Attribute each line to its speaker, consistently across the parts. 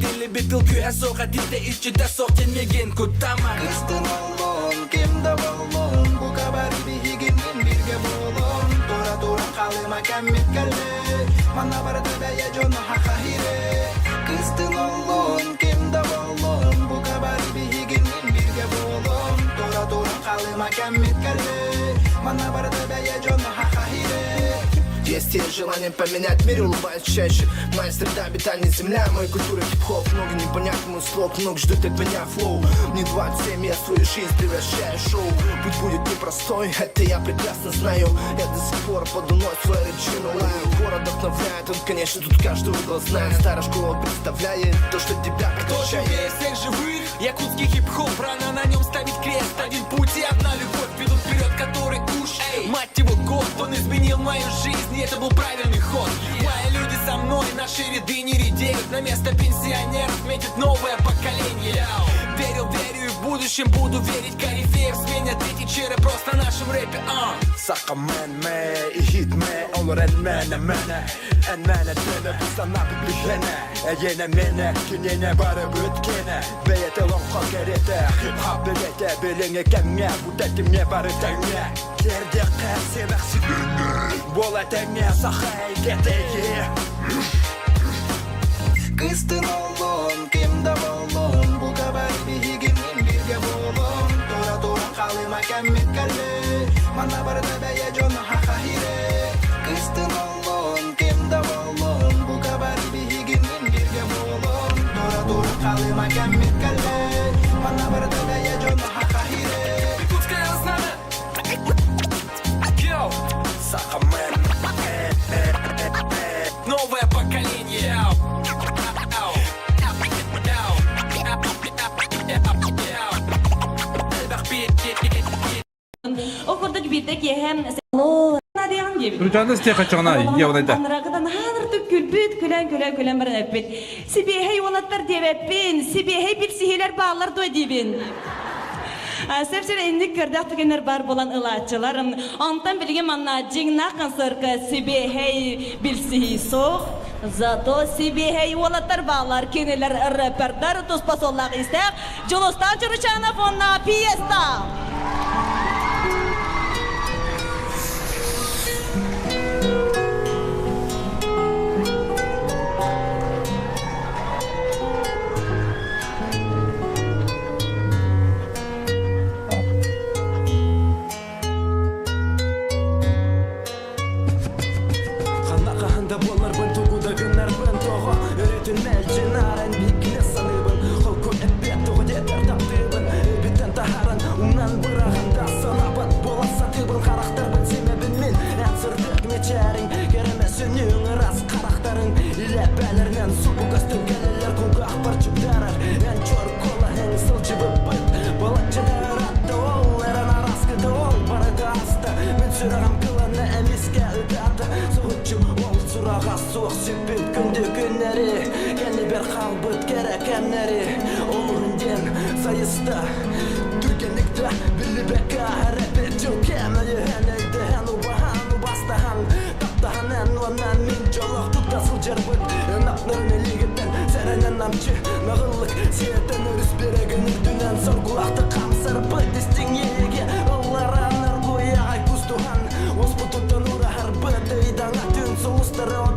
Speaker 1: dili bir tıl kühe soğuk adide içi de soğuk yenmegen kutama
Speaker 2: Kıstın olun kimde olun bu kabar bir higinin birge bolun Tora turan kalıma kemmit kelle Mana barda beye jonu hakahire Kıstın olun kimde olun bu kabar bir higinin birge bolun Tora turan kalıma kemmit kelle Mana barda beye jonu hakahire
Speaker 3: Есть те желания поменять мир, улыбаясь чаще. Моя среда обитания земля, моя культура хип-хоп. Много непонятных слов, много ждут от меня флоу. Не 27, я свою жизнь превращаю в шоу. Путь будет непростой, это я прекрасно знаю. Я до сих пор под луной свою речину лаю. Город вдохновляет, он, конечно, тут каждый угол знает. Старая школа представляет то, что тебя прокачает.
Speaker 1: Кто живее всех живых? Якутский хип-хоп, рано на нем ставить крест. Один путь и одна любовь ведут вперед, который уж, мать его, год. Он изменил мою жизнь, и это был правильный ход. Мои люди со мной, наши ряды не редеют. На место пенсионеров метит новое поколение. Верю и в будущем буду верить. Корифеев сменят эти черы просто нашем рэпе.
Speaker 4: Sakamen me, ihit me, olur enmene dene bu sana biblihene Yine mene, günene barı bütkene Beyete lonka gerete, hip hop bilete Bilinge kenge, bu dedim ne barı tenge Gerde kersi veksidini Bola tenge, sahay geteyi
Speaker 2: Kıstın olun kimde olun bu kabar bir higinin birge bolun Tora turan kalıma kemmit kelle Mana barda beye jonu hakahire Kıstın olun kimde olun bu kabar bir higinin birge bolun Tora turan kalıma kemmit kelle Mana barda beye jonu hakahire
Speaker 1: Якутская знамя. Йоу.
Speaker 4: Sakamen
Speaker 1: Новое поколение.
Speaker 5: Okurdaki bir yehem Nadiyan gibi.
Speaker 6: Rüçanda site kaçağına yavlayda.
Speaker 5: Anrakadan hanır tüp külbüt külen bir öpbet. Sibi hayvanatlar diyebepin, sibi hey bir sihiler bağlar doy diyebin. Sepsere indik kırdak tükenler bar bolan ılaççılarım. Ondan bilgim anna cingnakan sırkı sibi hey bir sihi soğuk. Zato sibi hey volatlar bağlar keneler röperdar tuzpas olak istek. Julustan çürüçana fonna piyesta.
Speaker 3: Soğuk süpüt gündü günleri Kendi bir kalbıt gerekenleri Olurundan sayısta Türkenlikte billi beka Repet çok kemeli Heneyde hen ubahan ubastahan Taptahan en onan min çoluk Tuktasıl cerbıt Nakların eligitten Serenen namçı Nağıllık Siyeten örüs bire gönürdünen Sorgulaktı kamsır Distin yege Oğlara nargoya ay kustuhan Ospututan ura harbıt Eydan atın soğustara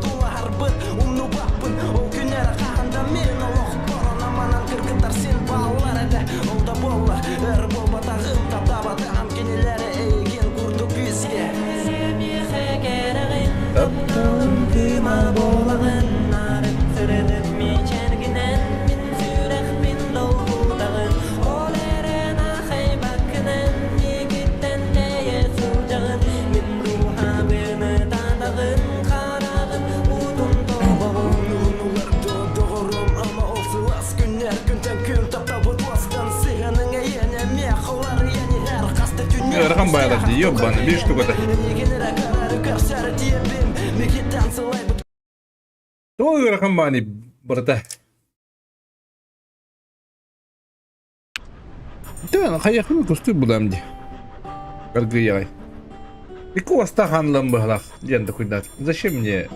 Speaker 3: Umnu bakpın o günlere kahanda men Oloq boran amanan kırkıtar sen bağlar ede Olda bolla er bol batağım Tabdabadı amkenilere eygen kurdu güzge Sebihe gereğin Toptun kıma bolağın Narın sırınıp mi çerginen Min sürek min dolgudağın Ol eren ahay bakınan Yigitten neye sulcağın Min ruha beni tadağın Karağın
Speaker 6: Rakam baylar diyor bana bir штука da. Doğru rakam bana burada. Да, hayakını kustu bulam di. Kalgıyay. İki vasta hanlam bahlak. Diyen de kuydat. Zачем мне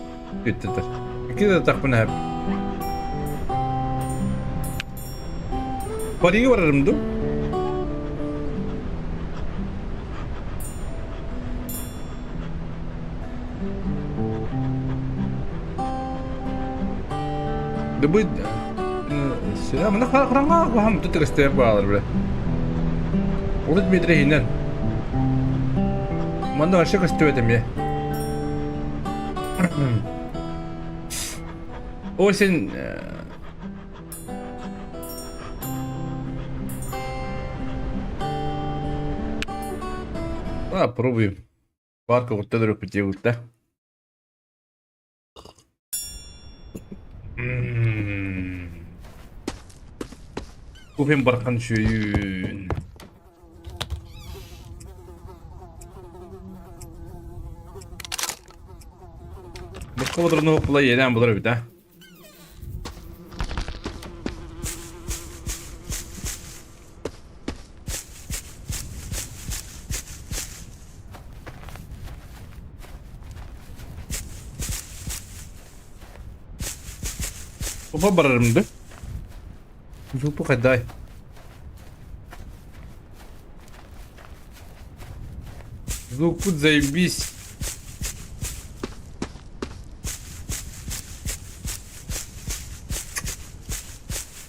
Speaker 6: это? Какие-то так понятно. Parayı vararımdı. Da bu selamına karanlığa baham tutuk isteyip bağlar bile. Olut bedre hinen. Manda aşağı isteyedim ya. O sen попробуем. Парка вот это репетирует, вот да? Купим бархан шүйін. Бұрқа бұдырыны оқылай елен бұдыр өбі, да? Опа барарымды. Жупу қайдай. Звук заебись.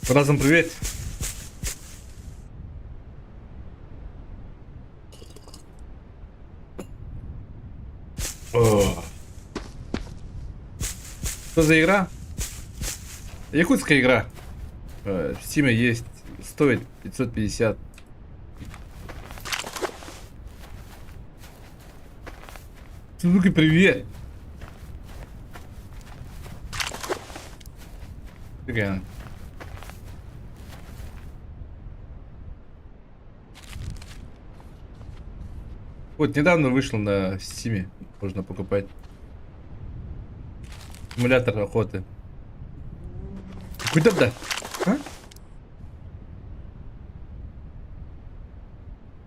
Speaker 6: Разом привет. О. Что за игра? Якутская игра. В Steam есть. Стоит 550. Сузуки, привет. Фига. Вот недавно вышло на Steam. Можно покупать. Симулятор охоты. Куда да? А?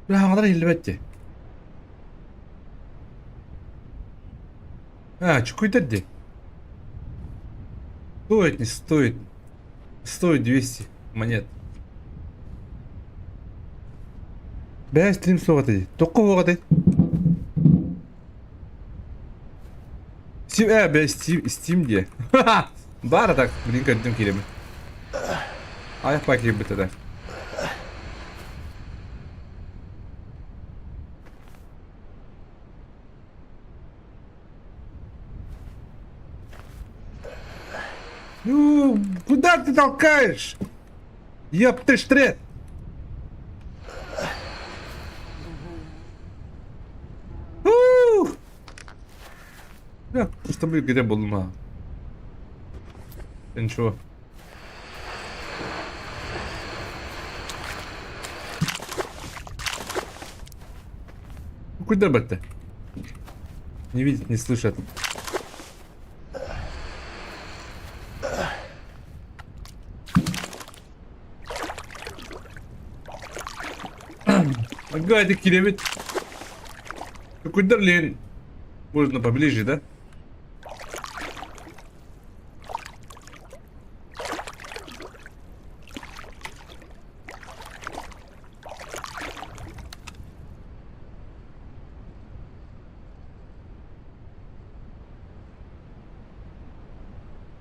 Speaker 6: Бля, елбетте. Что куда-то? Стоит, не стоит. Стоит 200 монет. Бля, стрим соғады. Тоққа оғады. Бля, Steam де. Бара так, блин, көндім келемін. Аяқ па келем бітті. Ну, куда ты толкаешь? Ёп ты штрет. Ya, işte bir gide bulma. Ничего. Куда бы ты? Не видит, не слышит. Ага, это килевит. Куда лень? Можно поближе, да?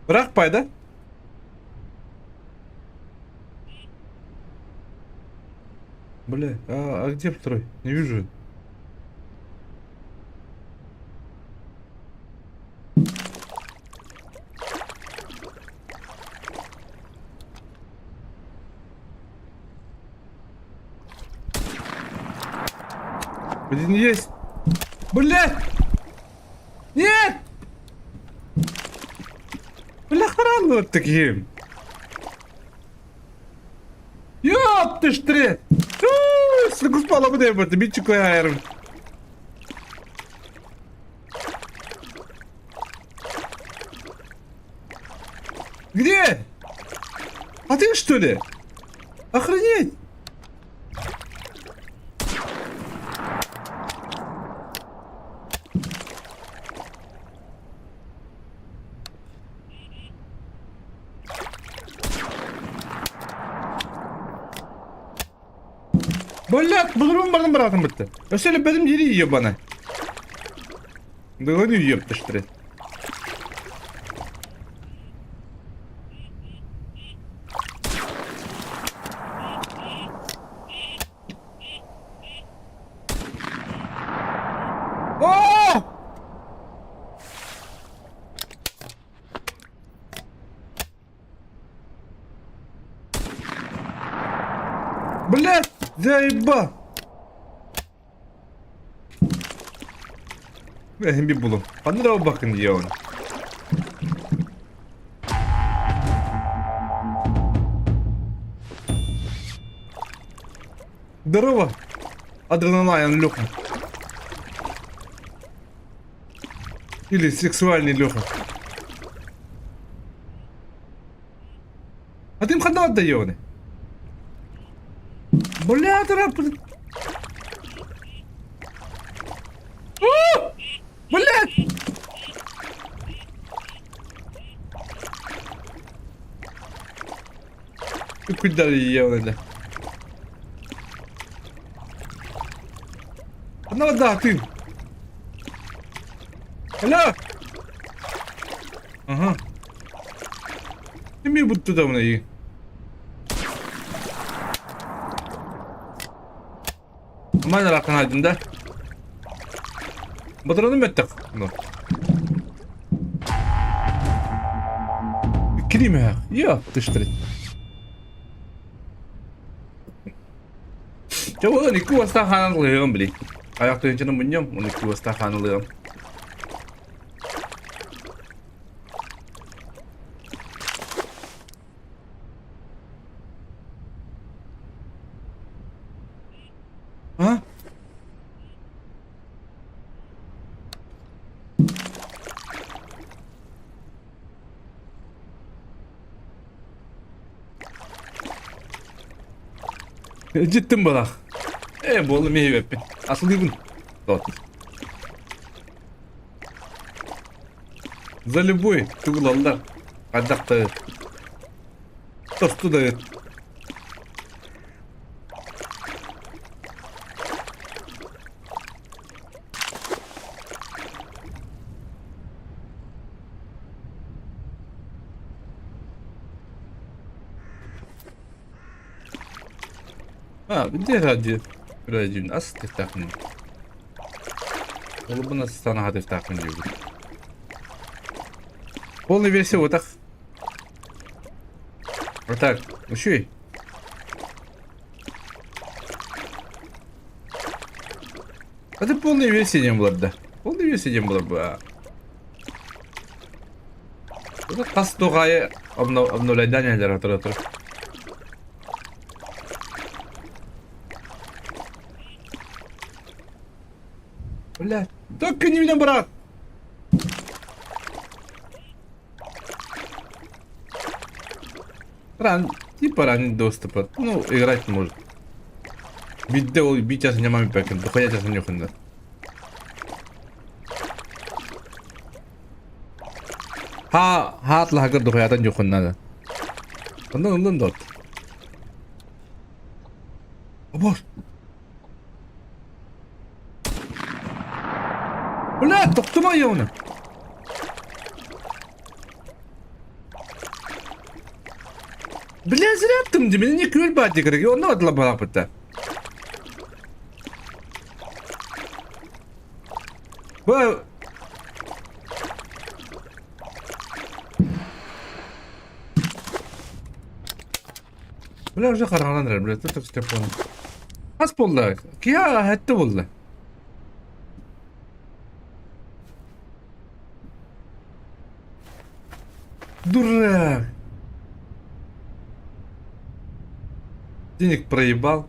Speaker 6: Брақ пайда? Бля, а где второй? Не вижу. Один есть. Бля! Нет! Бля, харам вот таким. Ёп ты штре! Слыку спала бы дай вот, бичу кайром. Где? А ты что ли? Охренеть! Bollat, bulurum bardım bıraktım bitti. Ösele benim yeri yiyor bana. Dağını yiyor dıştırı. Oh! Блядь, заеба. Benim bir bulum. Hadi da bakın diye onu. Здорово. Адреналайн Леха. Или сексуальный Леха. А ты им хана отдаёны? Бля, трап. Блядь! Куда я надо? Ну да, ты. Алло! Ага. Ты мне будут туда и. Aman rakın halinde. Batıralım mı ettik? No. Kireyim ya. Yok dıştırı. Coba kan iku wasta kanan leum beli. Ayak tuh yang menyem, iku wasta kanan leum. Ha? Cidden bana. Bolu meyve. Asıl bunu. Тот. За любой тугулалдар. Адакты. Тосту да. Где ради нас тефтахын? Ол bu nasıl sana teftahın diyor. Полная версия вот так. Вот так. Ну что? Это полная версия не была, да. Полная версия не была бы. Это кастогая обновление литературы. Бля, только не меня, брат! Типа ранний доступа. Ну, играть может. Видео бить я занимаю пекин, доходять я за нюханда. Хаатла хагар доходять нюханда. Ну, дот. О боже! Бля, тоқтама я оны. Бля, зря attım dibine ne kül badi gerek. Onu adla bana pıta. Bu Bля, уже қараңландырар, бля, тут істеп қойдым. Қас болды. Кия хәтті болды. Дурак! Денег проебал.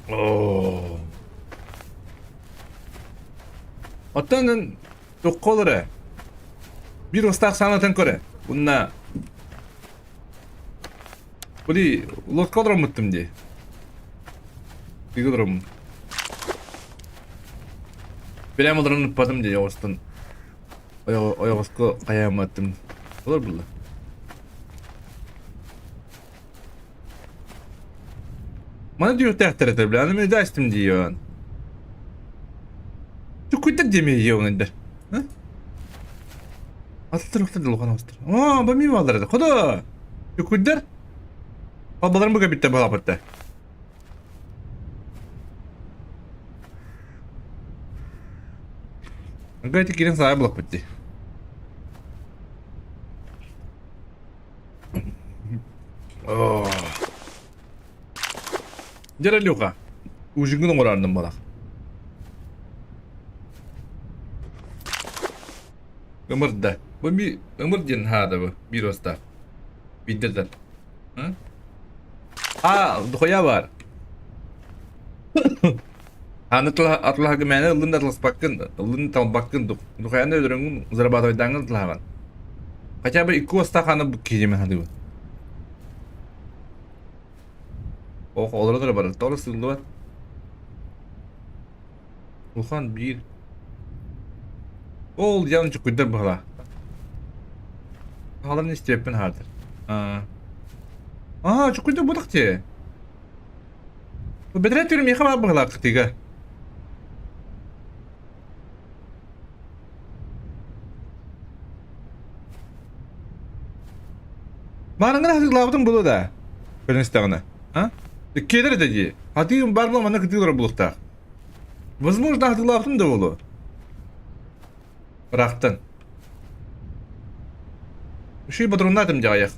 Speaker 6: О. Отанын тоққолыры. Bir ыстақ санатын көре. Бұнна. Бұли лотқа отырамыттым де. Tigilrim. Bilem olanı unutmadım diye yavustan. Oyavuzku kayamattım. Olur bu. Bana diyor tehter eder bile. Anımı da açtım diyor. Çok kötü demeyi yiyor onun da. Ha? Atılır okta da lokan astır. Aa, bu mi varlar da. Koda. Çok kötü. Kalbalarım bu kabitte balapatta. Gayet girin sahibi bulak bitti. Oh. Jara luka. Ujungunu orardım balak. Ömürde. Bu bir ömür diyen hada bu. Bir osta. Bidirden. Hı? Dukoya var. Atlah gemene ılın da atlas bakın. Ilın tam bakın Dukoya ne ödürün zarabat oydangan tlahan. Kaça bir iki osta kanı bu kiyime hadi bu. Oh olur da var. Doğru sıldı var. Ulan bir. Ol yanı çok güzel bu hala. Haların istiyor ben hardır. Çok güzel bu dakti. Bu bedret diyorum yıkama bu hala kıtiga. Bana ne hazırladın bunu da? Ben istağına. Ha? Kedir edeci. Hadi var mı bana kıtılar bulukta. Возможно, hazırladın da onu. Bıraktın. Şu badrunladım cayak.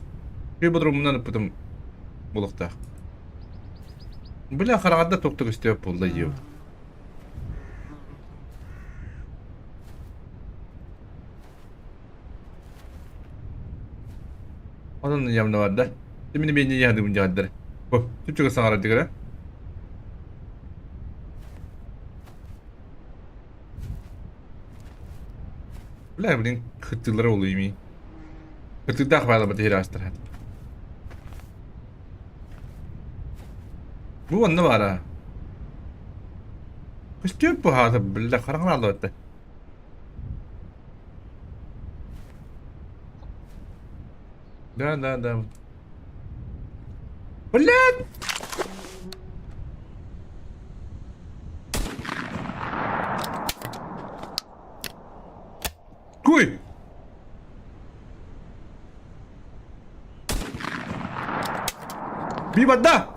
Speaker 6: Şu badrundan öpüdüm bulukta. Bile karagada toktuk istiyor pulda yiyor. Onun yanında vardı. Şimdi beni yedim bunca hadder. Bu, Türkçe sana aradı göre. Bile bunun kıttıları oluyor mi? Kıttıkta akbayla batı hirastır hadi. Bu onda var ha. Kıstıyor bu hada bile karanlığa aldı hatta. Da. Ulan! Kuy! Bir badda!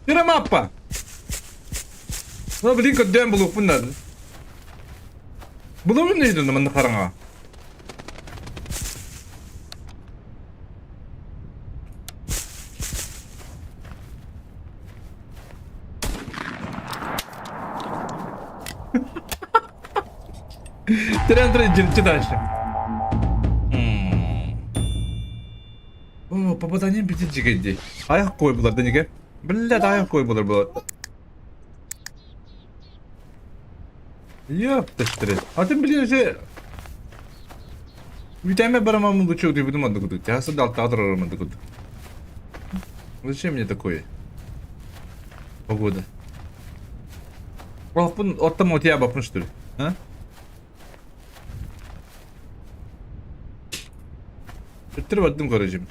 Speaker 6: Tira mappa! Ne bileyim kadem bulup bunlar. Bulamadın neydi zaman karanga? Tren cinci taşı. Oo, papadanın bitinci geldi. Ayak koy bular denige. Billet ayak koy bular bular. Yaptı işte. Hatta biliyorsun. Bir tane baramamın bu çok diye budum adı kudu. Cahası da altta adır aramadı kudu. Зачем мне такое? Погода. Оттам у тебя бапн, что ли? А? Bitir baktım karıcığım.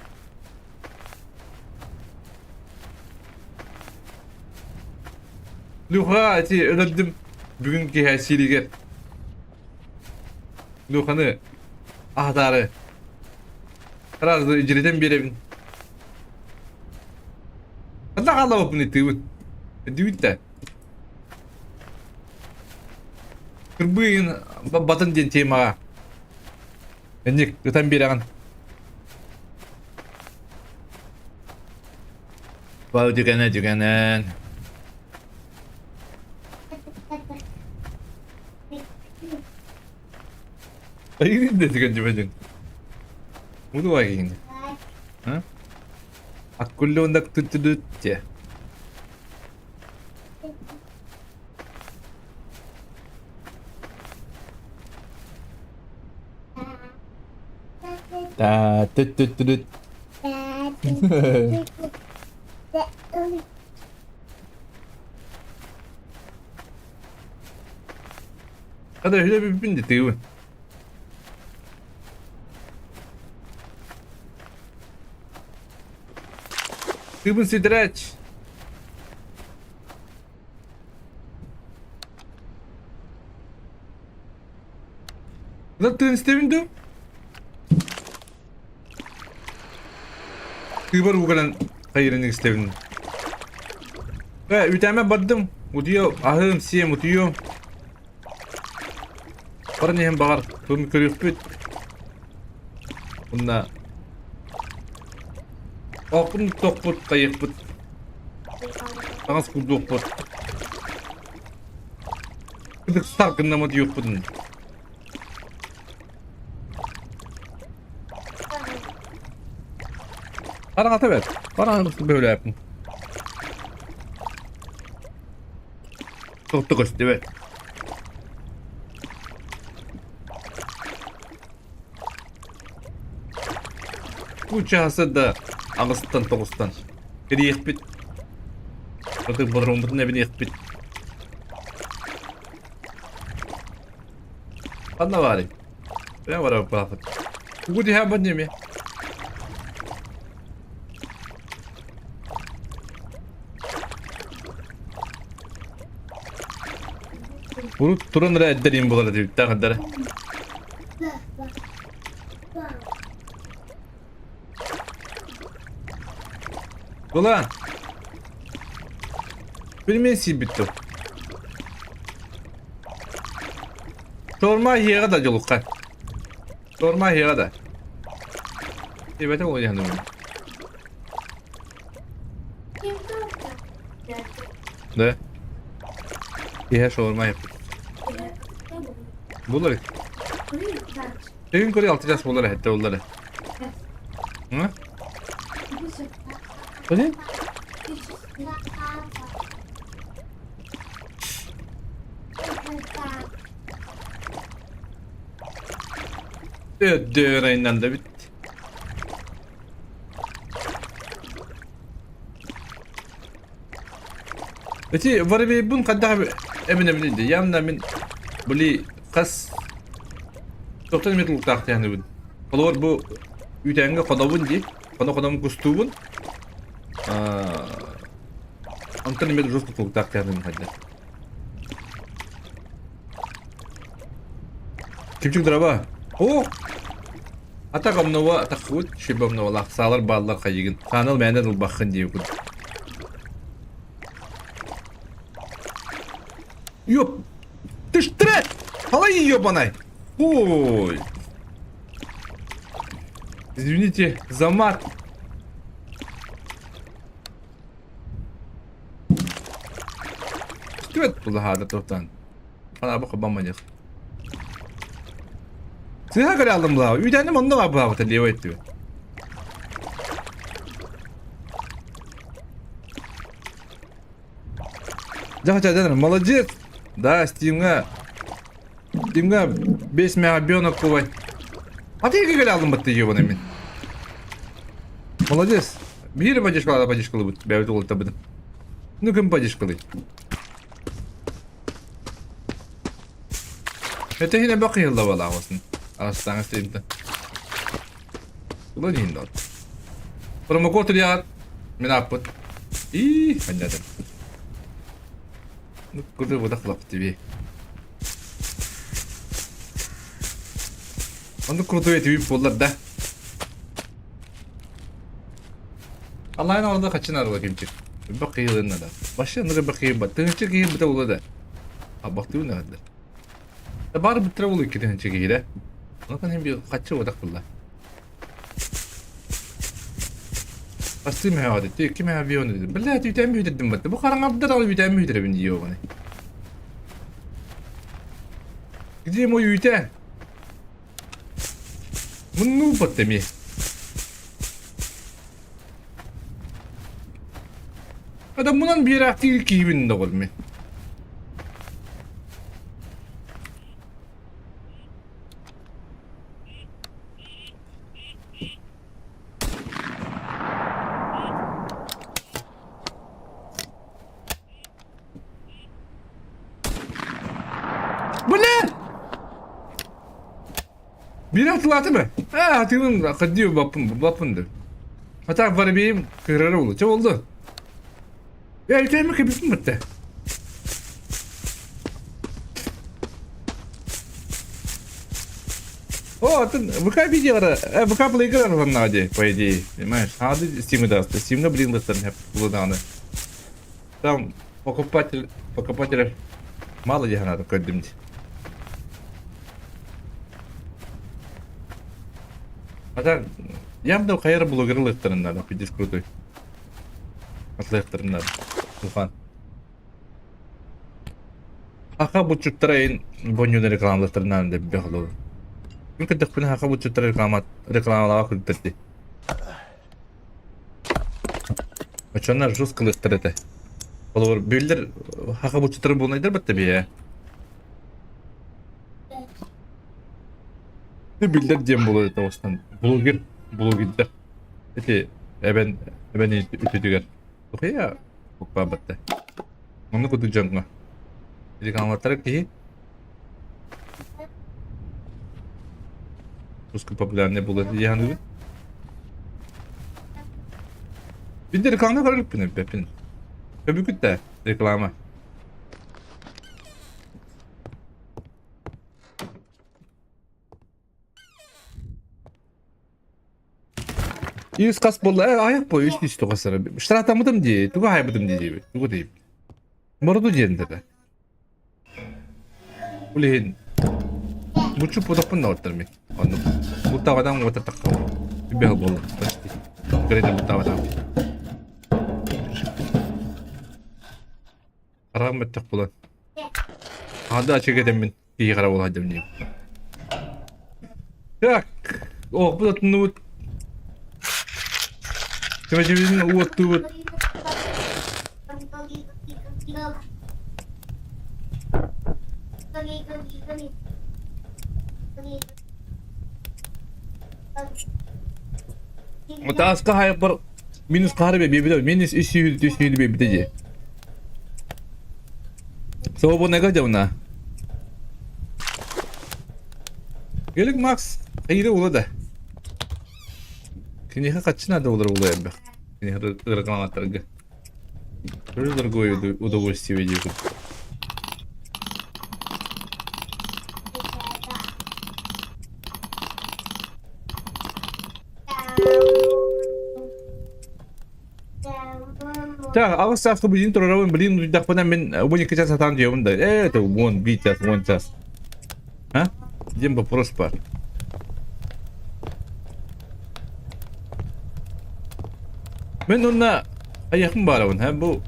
Speaker 6: Luha ati ödedim. Bugünkü her şeyi gel. Luhanı. Ahtarı. Razı icreden bir evin. Allah Allah bunu tıvı. Düğüt de. Kırbıyın batın diyen tema. Endik öten bir an. Wow dükanan. Ayın dedi kan cebedin. Bunu var yine. Ha? Akıllı ondak tuttu ya. Ta tüt tüt tüt. Hadi öyle bir bindi diyor. Tübün sidreç. Zaten istemindim. Tüber bu kadar hayırını istemindim. Ve üteme badım. Udiyor, ahım siyem udiyor. Barın hem bağır, tüm körük büt. Bunda okun tokput, kayık büt. Ağız kurduk büt. Kıdık sarkında mı diyor bütün. Bana ata ver. Bana böyle yapın. Çok da evet. Bu çağısı da Ağustan Toğustan. Bir yekbit. Bakın bu rombutun evini yekbit. Anla bari. Ben var abi bakın. Bu diye ben mi? Bunu turun redderiyim bulara diye. Bir kadar. Ulan. Benim en sil bitti. Sorma hiye da yoluk kan. Sorma hiye da. Evet o yani. Ne? Hiye sorma yap. Bunları. Bugün Kore alacağız bunları hatta onları. Hı? Öyle? Döreğinden de bitti. Peki var bir bun kadar emin eminiydi. Yanında min böyle kas 90 metre tahtı yani bu. Olur bu ütenge kodavun di. Kodavun kustubun. Antın metre rustu tahtı yani bu. Kim çıktı araba? Oh! Ata kamnova takut şibam nola sağlar ballar kayıgın. Kanal benden ol bakın diye bu. Yok. Dıştıra. Hala yiyor bana. Oy. Извините, замат. Evet bu hada toptan. Bana bak bamayacak. Size göre aldım bu hava. Üydendim onda var bu hava teliyor ediyor. Jaha çadır молодец. Да, Steam'ga 5 мегабионок kovay. Hadi iki göre aldım battı yiyor bana emin. Молодец. Bir поддержка bu. Bevde oldu tabii. Ну kim поддержка? Öte yine bakıyor da valla olsun. Ağustan isteyimde. Ulan yiyin dört. Promo kod lihat. Menaput. Ih, anladım. Kudu budak lap TV. Onu kudu TV pollar da. Allah'ın orada kaçın arada kimçik. Bakıyor da. Başında bakıyor bak. Tınçık iyi bir de olur da. Abaktı ne kadar. Bari bir travel ikiden çekiyle. Ona kan hem bir kaçı odak bulla. Astım ya hadi. Diyor ki ben aviyon dedim. Billahi tüyten mi dedim battı. Bu karanlıkta da tüyten mi dedim diyor bana. Gideyim o tüyten. Bunu battı mı? Adam bunun bir aktif ilk gibi de olmuyor. Bir hatırlatı mı? Ha hatırladım. Kadiyo bapındı. Hatta var benim kırarı oldu. Çok oldu. Ya ülkemi kıbrısın bitti. О, ты ВК видео, ВК плейгер в Наде, по идее, понимаешь? А ты Steam даст, Steam блин, это не плоданы. Там покупателей мало где надо кодимить. А так, я бы хайр блогер лекторын надо, пидис крутой. От лекторын надо, Тухан. Аха bu çuttarayın bonyoda reklamlarından da bir bakılıyor. Mungkin dak pernah kamu cutar reklam lawak tadi. Macamnya harus keluar tadi. Kalau builder haka bu cutar bulunay der batta bir ya. Ne builder diyem buluyor tavastan. Blogger der. Eti ben ütüdüger. Oke ya. Bukba batta. Onu kudu jangma. Reklamlar ki Rusko popülerliğine buladı yani. Bir de reklamda varlık benim Pepin. Öbürküt de reklama. Yüz kas bolla ayak boyu üst kasarı. Ştratamıdım diye, tuğu hayabıdım diye. Tuğu deyip. Morudu yerinde de. Ulihin. Mucho puedo poner también. Cuando butaba dan otra taca. Bir bol. Pasti. Grede butaba dan. Aram ettik bulan. Hadi açık edemin. İyi kara olaydım diyeyim. Yak. Oh bu da tunu. Cemacımızın uvat tuvat. Taas ka hayap par minus kahar be bibi minus issue be bitaje. So bu ne kadar na? Gelik max ayırı ola da. Kini ha kaçına da olur ola ya. Kini ha reklam atarga. Böyle другое удовольствие видео. Так, а вы ставку блин, тролловым, блин, так потом будем качаться там, где он да. Это вон, бить час, вон час. А? Идем вопрос пар. Ben onunla yakın bağırın ha bu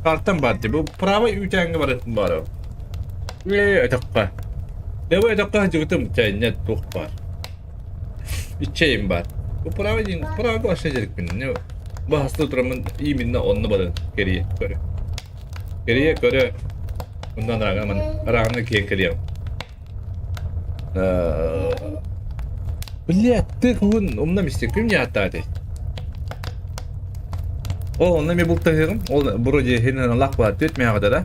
Speaker 6: karttan bağırdı bu prava ülkenge bağırın bağırın. Etakka. Ne bu etakka çıktım çayına tok var. İçeyim var. Bu prava din prava başlayacak benim ne bahasta oturamın iyi minne onunla bağırın geriye göre. Geriye göre bundan rağmen kiyen kırıyorum. Biliyattık hun onunla mistiküm ya hatta değil. O onunla bir bulta herim. O buraya hemen lak var. Tütmeye kadar da.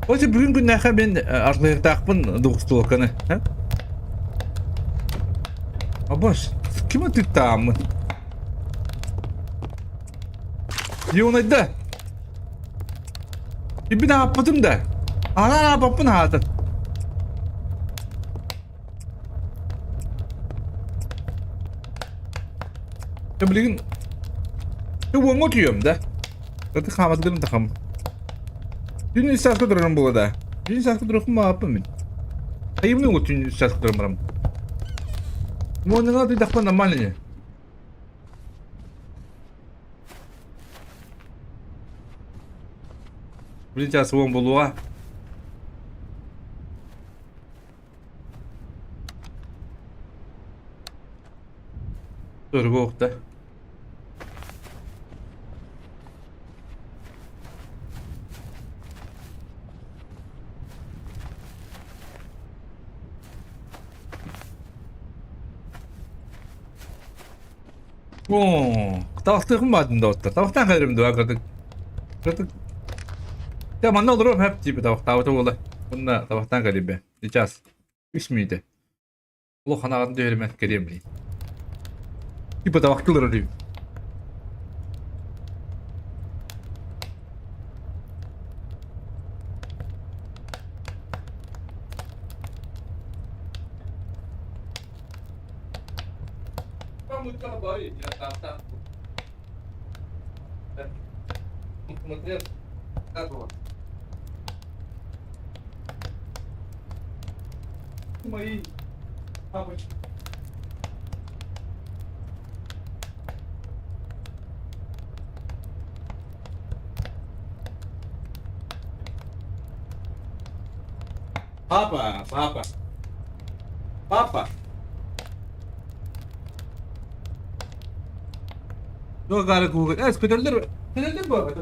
Speaker 6: O yüzden bugün günlerden ben artık takpın dokuzlu okanı. Abaş. Kime tüttü amın? Yonaydı da. Bir daha yapmadım da. Ana yapapın hatı. Ya bilin. Bu ngotuyorum da. Zaten kamatlarım takım. Dün istasyonda duruyorum bu arada. Dün istasyonda duruyorum mu yapayım ben? Ayım ne oldu dün istasyonda duruyorum. Bu ne kadar dakika normalnya. Beli jas uang boluah. Turbo da. Tavukta madem dostlar. Tavuktan kalırım dua kırdık. Ya mana olur hep tipe tavuk oldu. Bunda tavuktan kalır be. Diyeceğiz. İsmiydi. Ulu kanağını dövülmek geleyim bileyim. Bir da vaktiler arayayım. Papa, papa. Papa. Yok gari Google. Speederler mi? Speederler bu arada.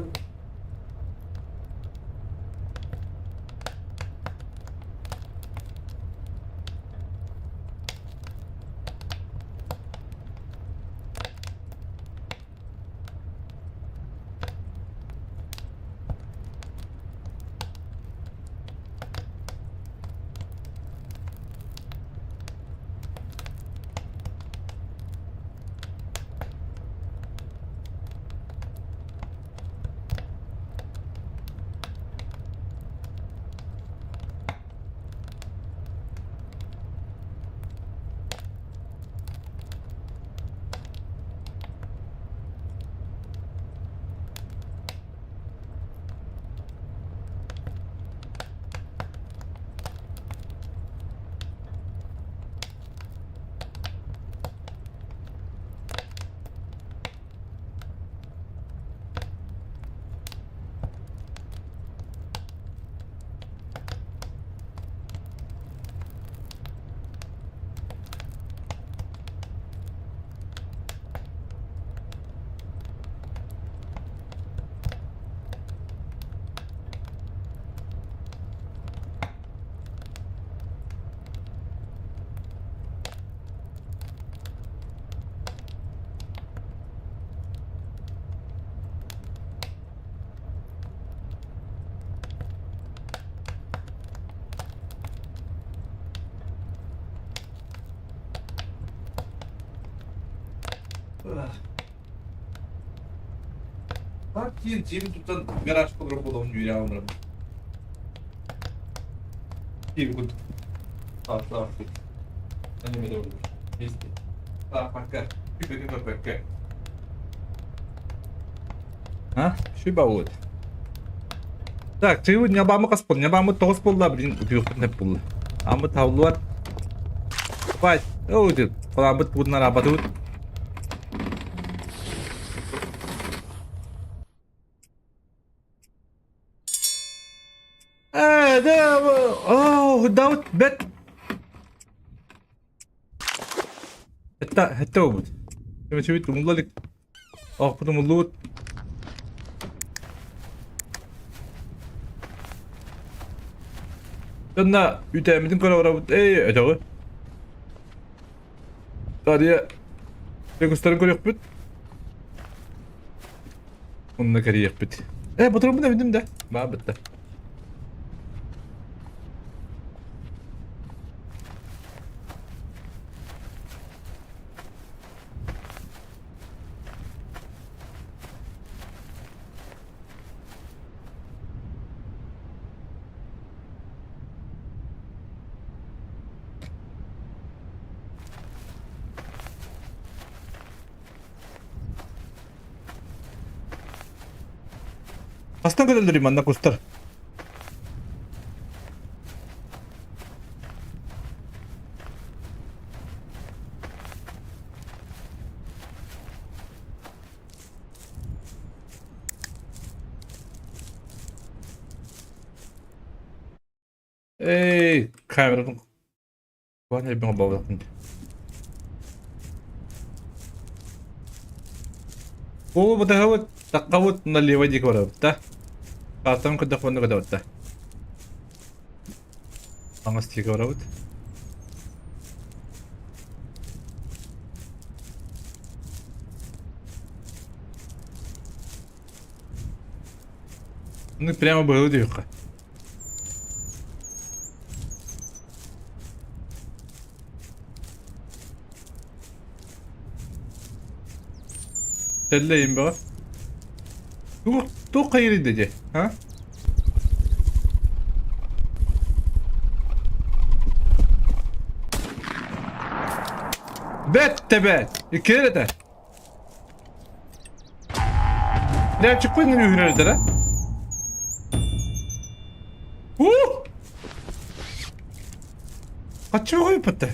Speaker 6: Bak yeni tutan garaj programı olan yürüyen onların. Bir gün. Tatlı artık. Anime de olur. İşte. Daha bakar. Bir gün bakar. Ha? Şu bavul. Так, сегодня бамы каспол, не бамы тогус болла, блин, утюхтен hep болла. Амы тавлуат. Бай, öyle. Falan bunlar abatut. ده داوت بت التوبت كما شويت المضلك اخبط المضلوت كنا يتعمدين كنا ورابط ايه اتاوه تاريا يقصترين كنا يخبط onunla kare يخبط ايه بطرمنا بدم ده ما بده Aslan kadarları bana kustar. Ey, kameranın. Bana bir bağlı. Oo, bu da hava takavut nalivadi ko rabta. Katam ko dakwan ko dawta. Angas ti ko rabta. Ну прямо было дюха. Telleyim bak. Tu hayır edece. Ha? Bet bet. İki kere de. Ne çıkmadı mı hürriyete lan? Kaçıyor koyup attı.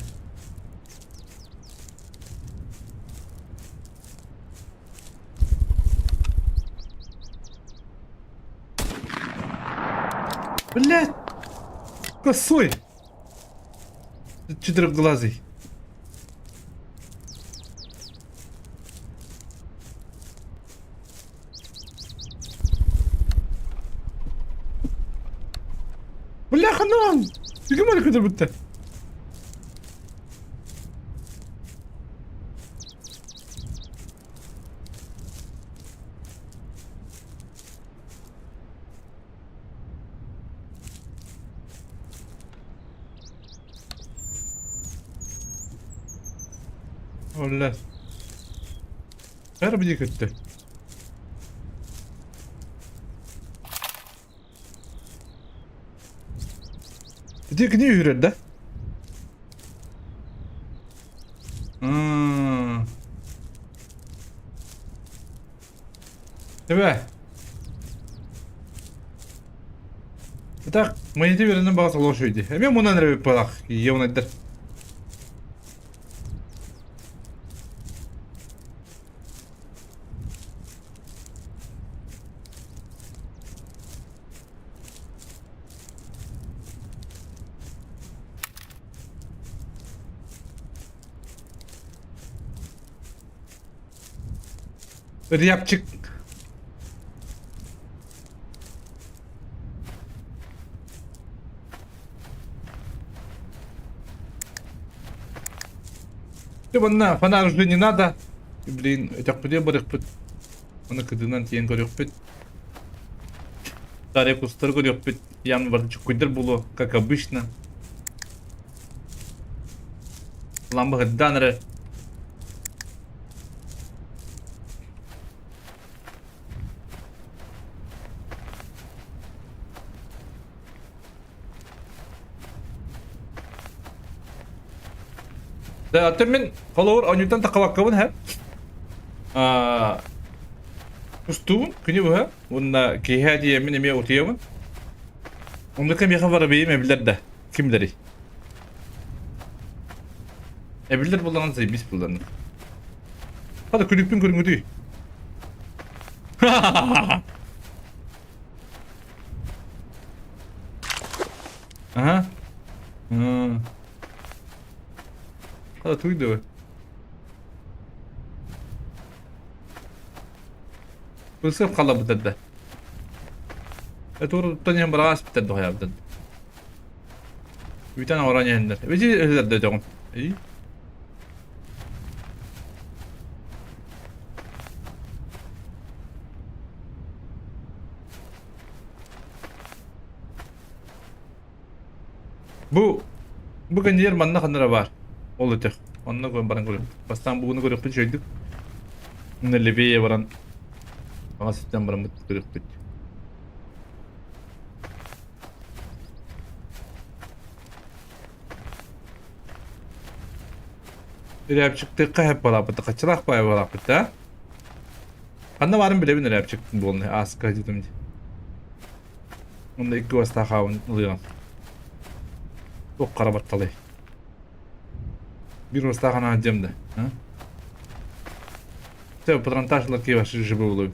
Speaker 6: Блядь! Косой! Четырехглазый. Бляха, ну! Бегом откуда будто? Ollar. Her bir kötü. Dik ne yürür de? Evet. Так, мои верны багат лошади. Мен мунан ребе палак, евнадыр. Рябчик. Бана фонарь уже не надо. И, блин, этих людей барыхпыт. Оны кыдынан тиен көрөкпүт. Таре кустар көрөкпүт. Ямны бардычы куйдыр булу, как обычно. Ламбы гыдданыры. Да, мен колор онютан такабаккабын ха. Усту, күнү бу ха. Унда кехади мен эме отуябын. Онда кем яхабар бейим эбилерде. Кимдери? Эбилер булган зey бис булган. Хада күнүкпүн көрүнгүдү. Ага. Hadi tuydu. Bu sırf kala bu dedi. Doğru tutanyan bırakas bitirdi o yaptın. Bir tane oran yendir. Ve şey özel dedim. İyi. Bu kanyer manna kandıra var. Olacak. Onunla koyun barang koyun. Bastan bunu koyup bir şeydik. Bunu lebeye varan. Ama sistem barang mutlu koyup bir. Bir yapacaktık hep balapıtı. Kaçırak bayağı balapıtı. Anna varım bile bir yapacaktım bu onu. Az kaçırdım. Onda 2 vasıta kavun oluyor. Çok karabattalı. Bir usta kana acımdı. Все, патронтаж лаки ваши живы улыб.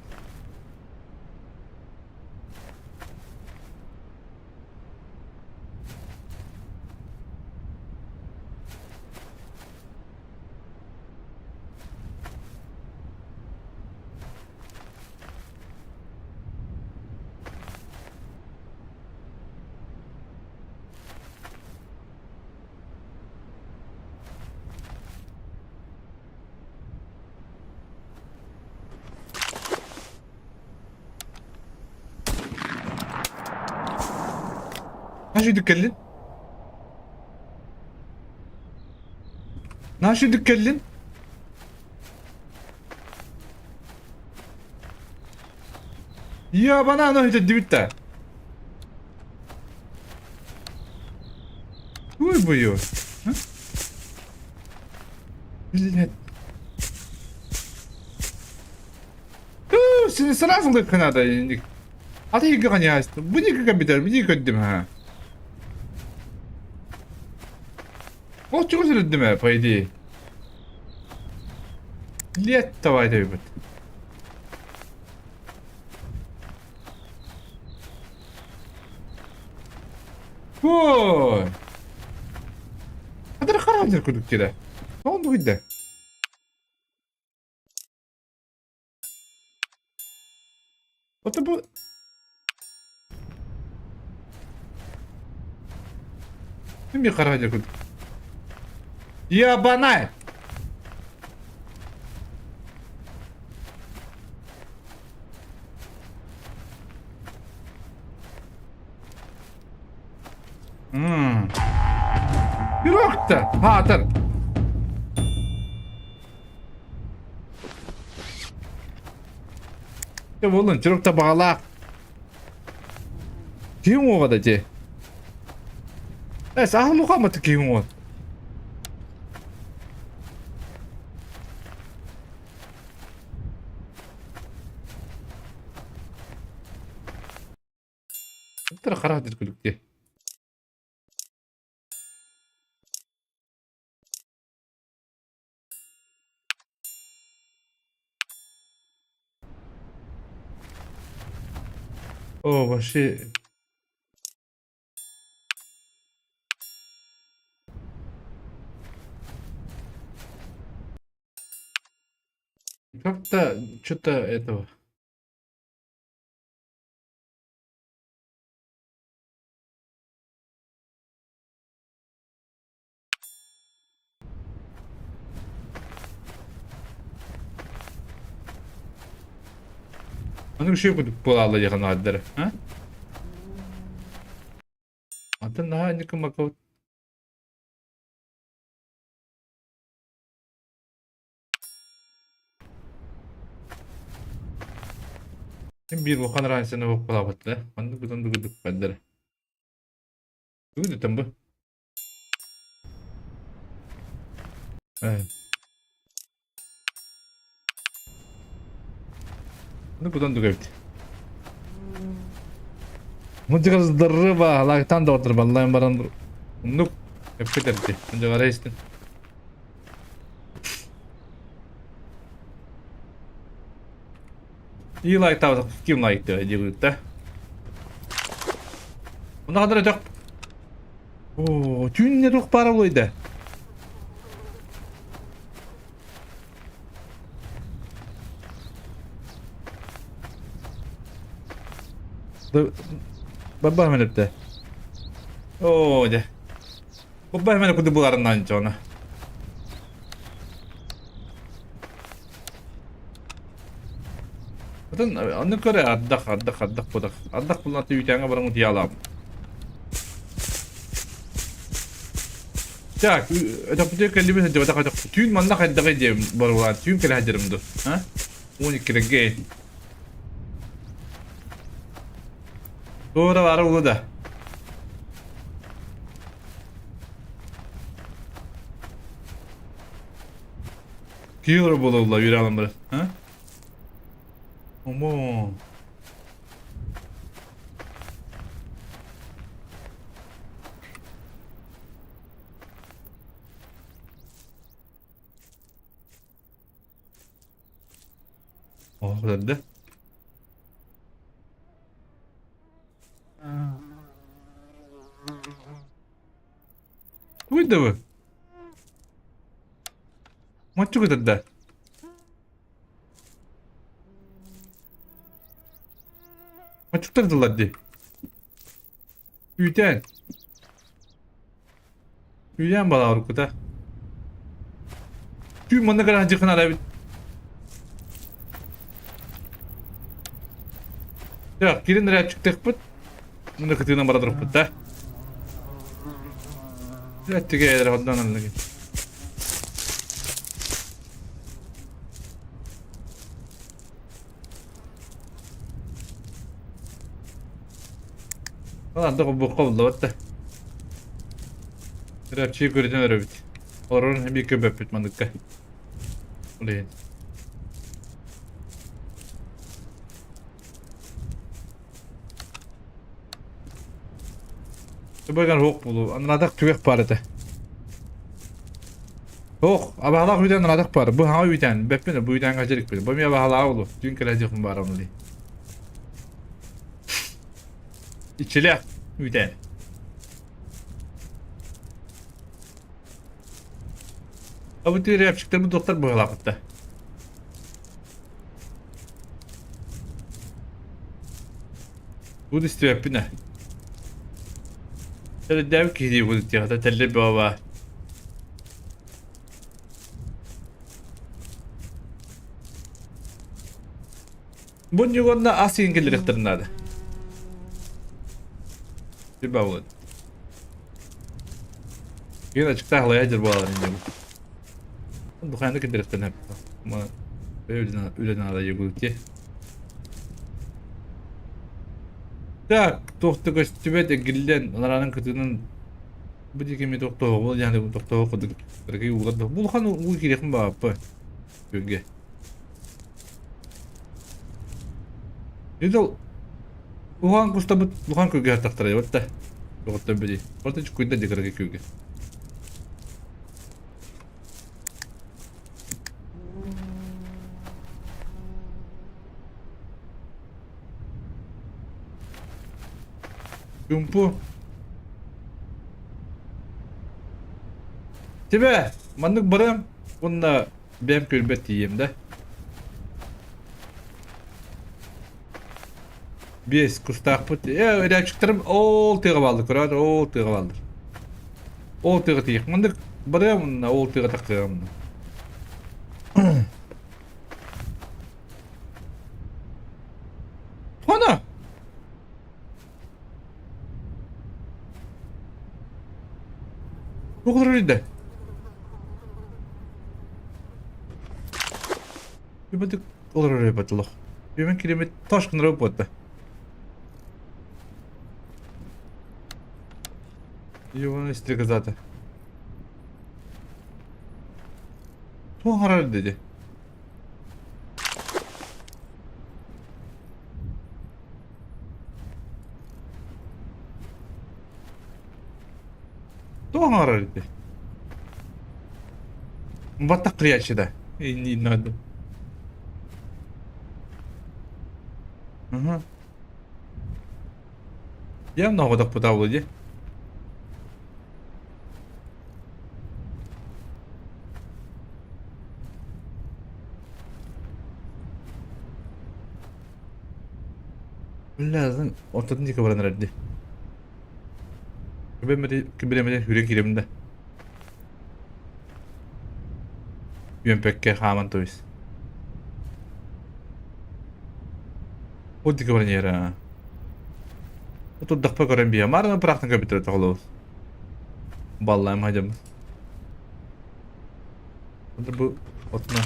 Speaker 6: Нашу дükkanın? Нашу dükkanın? Ya bana ana hiç bitti. Uy buyu. Ha? Millet. Seni sırasın da kanada indik. Hadi yıkan ya. Bu yıkan biter. Bu yıkan ha. O çok özür dilerim ha paydı. Millet tavayda bir bit. Vay. Hadi karar kurduk kere. Ne oldu bir de? O da bu... Kim bir karar kurduk? Ya bana! Yok da. Ha dur. Ya oğlum çocuk da bağla. Kim o kadar ki? Sağ lukamatı kim o? Tara karar kuluk ki. O başı. Как-то что-то этого. Onu şey yapıyorduk bu ağla yakın adları. Ha? Adın daha ne kumakavut. Bir bakan rahatsızına bak kulabatlı. Andı kudan duguduk adları. Duguduk bu. Evet. Andı kudan duguduk. Muncak здорово, лайтан да отыр баллайын баран. Ну, hep кетерди. Önce karayısın. İyi light aldık. Kim light diyor diyordu. Buna kadar acak. Oo, tüm ne ruh para oydu. Baba hemen öptü. Oo de. Baba hemen okudu bu arından ona. Zaten onu göre addak budak. Addak bunlar tüyütene barang diyalam. Ya, ada punya kali bisa jawab tak ada. Tüyün mana kadar aja baru lah. Tüyün kali hajarim tu. Ha? Onu kira-kira. Doğru var o da. Kiyora bulurlar yürü alımları. Ha? Aman. Oh dedi. Buydu bu. Maçı dedi. Maçı tardılar di. Üyden. Üyden bala orkuda. Tüy mana kadar hacı kanara bit. Ya kirin nereye çıktık bit. Bunu kıtığına bana durup bit da. Ya tüge eder ondan anladım. Ulan da bu kovuldu batta. Rapçiyi görüden öyle bit. Orun bir köpek bitmandıkka. Ulan. Bagan hok bulu. Anladak tüvek parete. Hok. Abahalak uydan anladak par. Bu hangi uydan? Beppene bu uydan kaçırık bile. Bu mi abahalak ulu. Dün keleceğim baramlı. İçili uydan. Abi tüy yapacaklar bu doktor bu halakıtta. Bu da istiyor yapına. Şöyle dev ki diye bu diye da telli baba. Bunun yolunda asin gelir ihtırnadı. Bir bağlı. Yine açıkta halayacır bu alan ince bu. Bu kayanda gelir ihtırnadı. Ama öyle alayı bu diye. Так, тоқтық өстібеді гілден анараның күтінің бұл дегеме тоқтығы бұл яғни бұл тоқтығы құдық бірге ұлғады бұл қан ұл керекін ба апы көнге еді ұлған құста бұлған көге артақтырай бәтті тоқтан бәді орта жүк көйді дегірге көге Юмпу. Тебе, маннык барам, онна бәм көлбәт дейем да. Бес кустақ бұт. Рәпчіктірім ол тыға балды, көрады, ол тыға балды. Ол тыға тейік. Маннык барам, онна ол тыға тақтыға мұны. Хана! Bu kadar öyle de. Bir batık olur öyle batılık. Bir ben kilometre taş kınırı battı. Yuvana istirika zaten. Tuğ harar dedi. Tuğ harar dedi. Batak kırıyaçı da. İyi nerede? Hı. Явно вот так потавло, Lazım ortadan diye kabaran herhalde. Kibiremede yürek yerimde. Yönpekke haman toyuz. O diye kabaran yer ha. O da dakpa karan bir yamar mı bıraktın kapitali tağlı. Vallahi hacım. Bu otuna.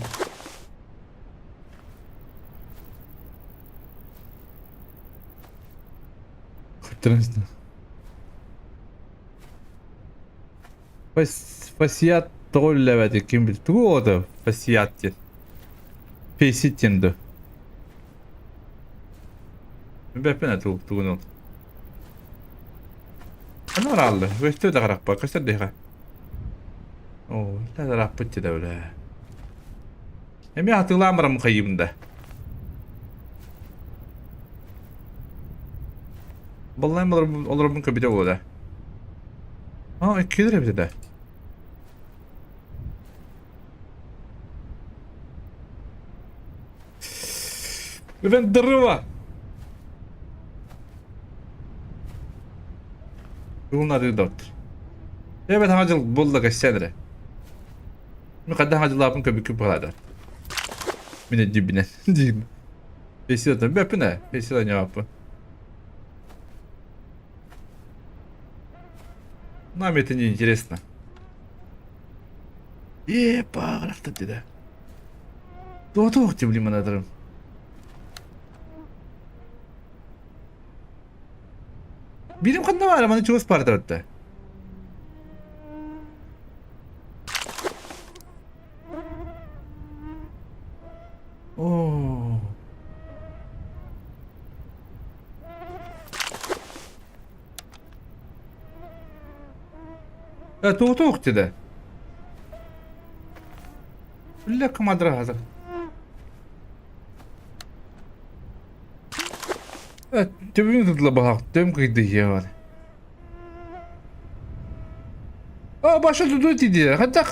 Speaker 6: Капитализм. Фасият троллевати ким бил туода фасиятти. Фейситтенду. Бепена тугунот. Ana rallı. Veşte de qarak bak. Kaçta deha. Oo, la rapıttı da öyle. Hem ya hatırlamıyorum kayımda. Vallahi olur bunun kabide o da. Aa, 2 lira bir de. Ben dırıva. Bunlar da doktor. Evet hacıl buldu kaçsaydı. Mukadda hacılar bunun köbük bağladı. Mine dibine. Dibine. Pesiyordan bepine. Pesiyordan yapı. Нам это не интересно. Парахта dedi. Doğdu tüm limanadırım. Benim kanında var ama ne çoğuz parta hatta. Oo. Ya tuğuk dedi. Billa kamadıra hazır. Evet, tübünü tutula bak. Tüm kıydı ya var. Aa başa tutu dedi. Hatta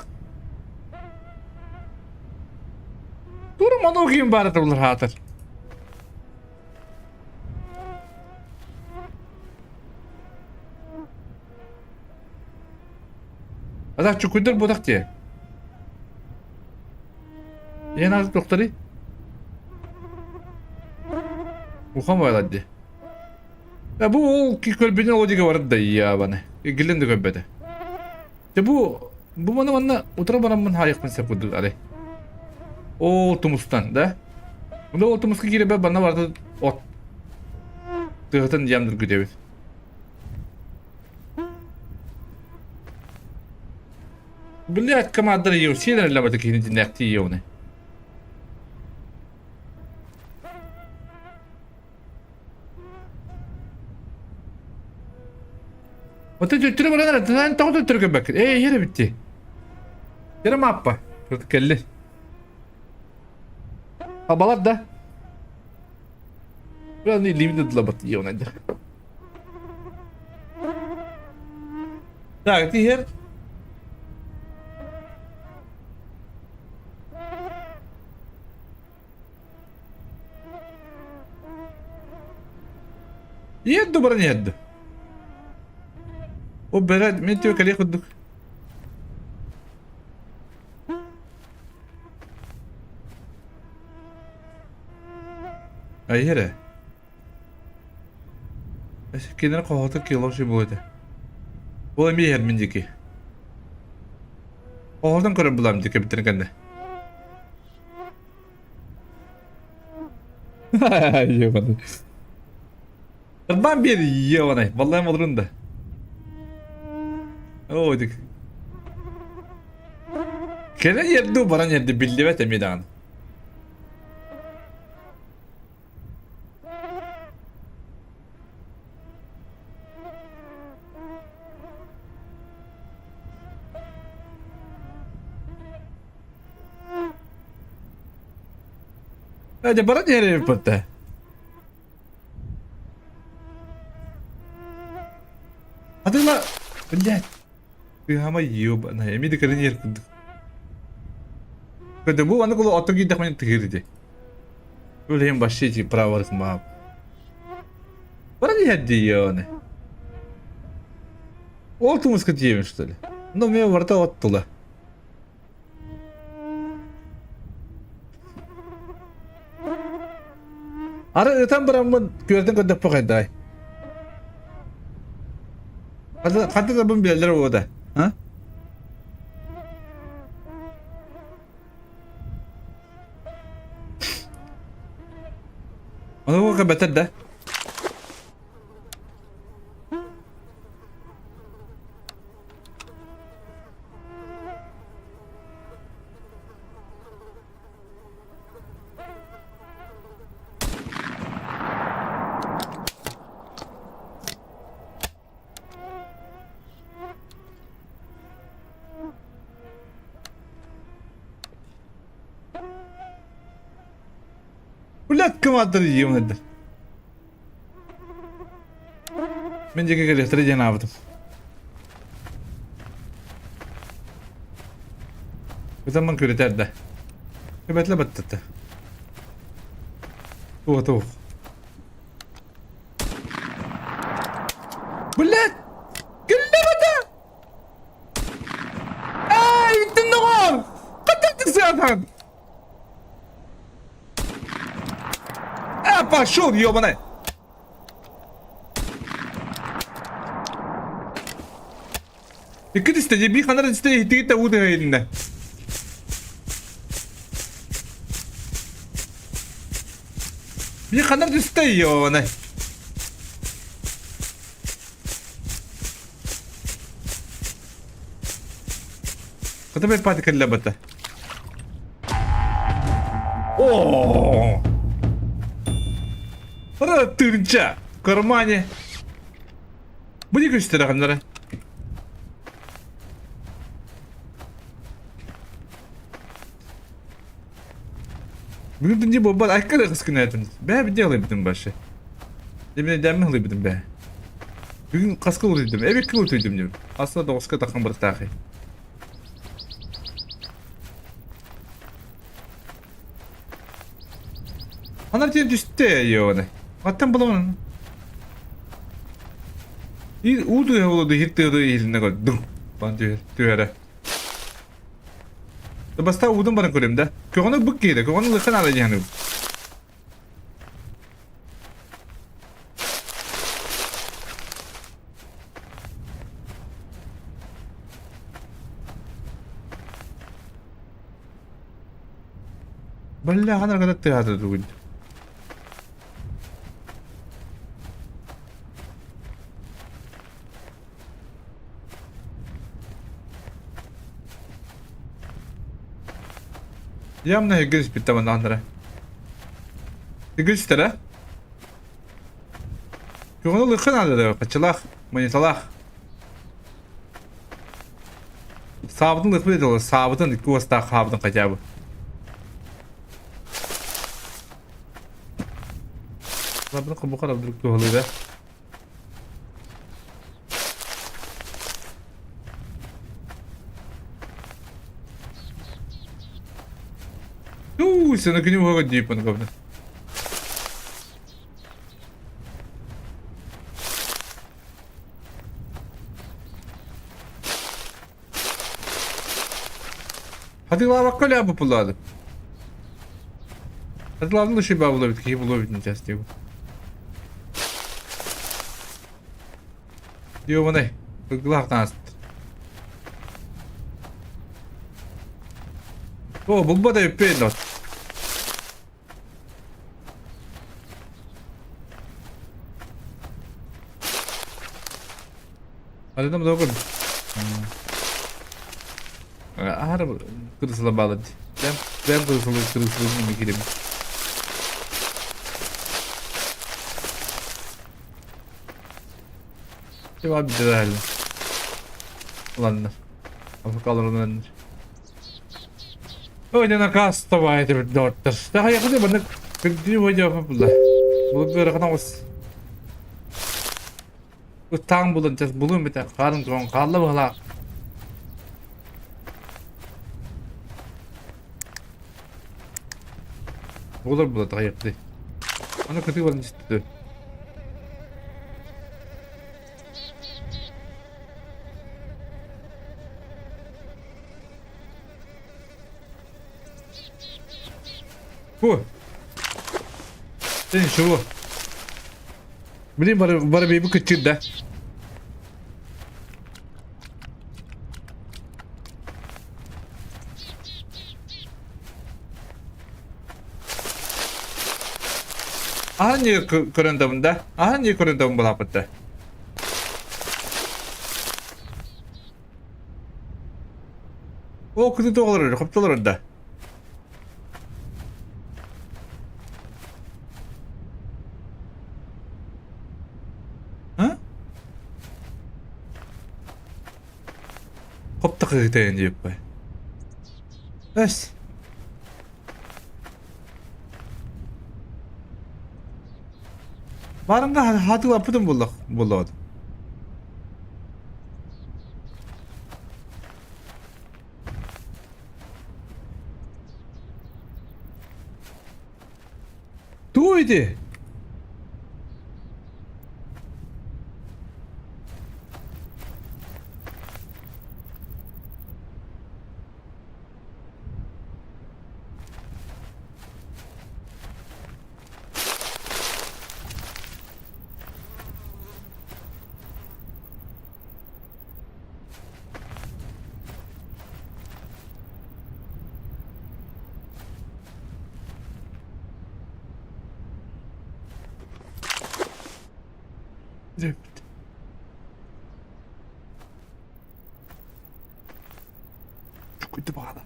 Speaker 6: durun onu okuyayım bari olur hatır. Adak çukurdur budak diye. Yeni azıcık doktoru. Ukamayaladı. Ya bu o ki kalbine o diye vardı da ya bana. İlgilen de kalbede. Ya bu bana otura bana hayık mı sepuldu ale. O otumustan da. Bunda otumuska girip bana vardı ot. Tığıtın yamdır güdevi. Billet kamadır yiyor. Şeyler labatı ki dinlekti yiyor ne. Oto götürü bana da sen tağı götürü bak. Yere bitti. Yere mi yapma? Kelli. Habalar da. Biraz ne limit labat yiyor nedir? Ya diğer يده برا يده وبراد متى وكان ياخد ايره بس كده قهوتك يلا شي بوده bu mi yer minciki oradan kara bulam dike bitir kende ya bana ben bir ya bana vallahi malırın da o dik kene yerde baran yerde bildi ve temidan hadi baran yere yapıttı hadi la billet ama yiyor bana emi de kalın yer kıldık kada bu bana kulu otogi dakman tigirdi böyle hem başlayıcı pravarız mı baran yedi ya ne oltumuz kötüymüş tabi no me varta ottula ara öten bırakma gördün kadar pakayday Hatta da bunun bileleri o da. Ha? Onu bu kadar da. Ulat kemadır yiyeyim nedir? Ben ceket göstereceğim abim. Bu zaman küreter de. Köbetle battı. Tuğ. Ulat! Gülle bata! Ay, bittin de kol! Katıktın zaten! Apa şur yiyor bana. Dikkat istedi bir kadar istedi ihtiyaç da vudu elinde. Bir kadar istedi yiyor bana. Kata bir pati kalla bata. Oo. Para tırınca. Karmani. Bu ne gösteri kanlara? Bugün dinci baba aykırı kıskın hayatınız. Ben bir de alayım başı. Demin edem mi alayım be? Bugün kaskı vurduydum. Evet ki vurduydum diyorum. Aslında doğuska takım bir takı. Anar diye düştü ya ona. Hatta bulamadım. Udu ya oldu hittiyordu eline koy. Dum. Ben diyor. Da basta udum bana koyayım da. Köğünü bık giydi. Köğünü lıkın alacağını. Balla hanar kadar tiyatro dugul. Явно играть перед тобой Андре. Играть тера? Köğünü lıkın alacağını. Kaçılak. Manitalak. Sabıtın lıkı bir de olur. Sabıtın lıkı olsa sabıtın kaçabı. Sabıtın bu kadar lıkı oluyor. Sana к нему годи подобно. Hadi la bak öyle yapıp bulalım. Hadi la şey bulabilir ki bulabileceğiz diyor. Diyor bana. Gıglak tanıst. O bulma da yapıyor not. Hadi da mı dokun? Harap kırısıla bağladı. Ben kırısıla mı gireyim? Cevap bir de verdim. Ulanlar. Afak alır ulanlar. Oynanan kasta baydı bir dörttür. Daha yakında bana kırdığı bu cevap buldu. Bu görünen olsun. Bu tang bulunacağız. Bulun bir de. Karın son kallı bağla. Olur bu da yakında. Ana kötü varın istiyor. Bu. Senin şu bu. Bileyim bana bir bu küçük de. Hangi kurunda bunda? Hangi kurunda bunda yapıttı? O kutu da olur, kaptalar orada. Ha? Kapta kıyıtayın diyor bu. Es. Barında hadi yapıdım buldum. Duydu. Evet. Kötü bağda.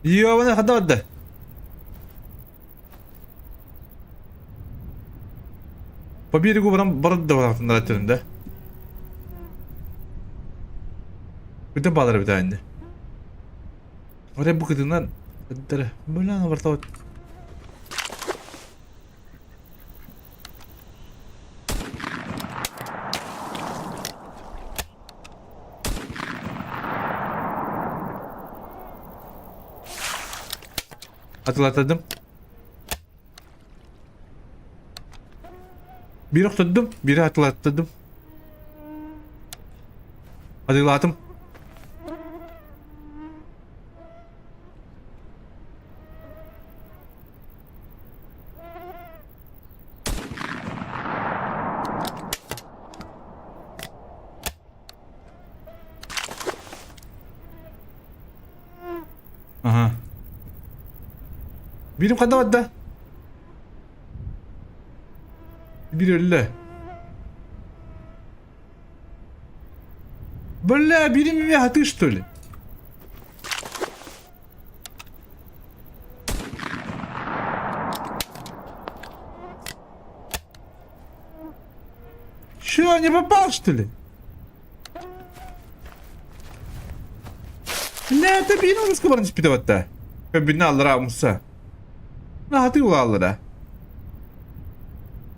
Speaker 6: Yo bana hadi hadi. По берегу барады бар артында түрінде. Bütün bağları bir tane. Oraya bu kadından böyle ana varta. Atladım. Biri tuttum, biri atlattım. Atlattım. Aha. Benim kadar vardı. Bir öyle. Böyle birim bir hatı işte öyle. Что, не попал, что ли? Ne это bir nasıl kabarın spide vatta? Öbürünü alır ha Musa. Ne hatı ula alır ha?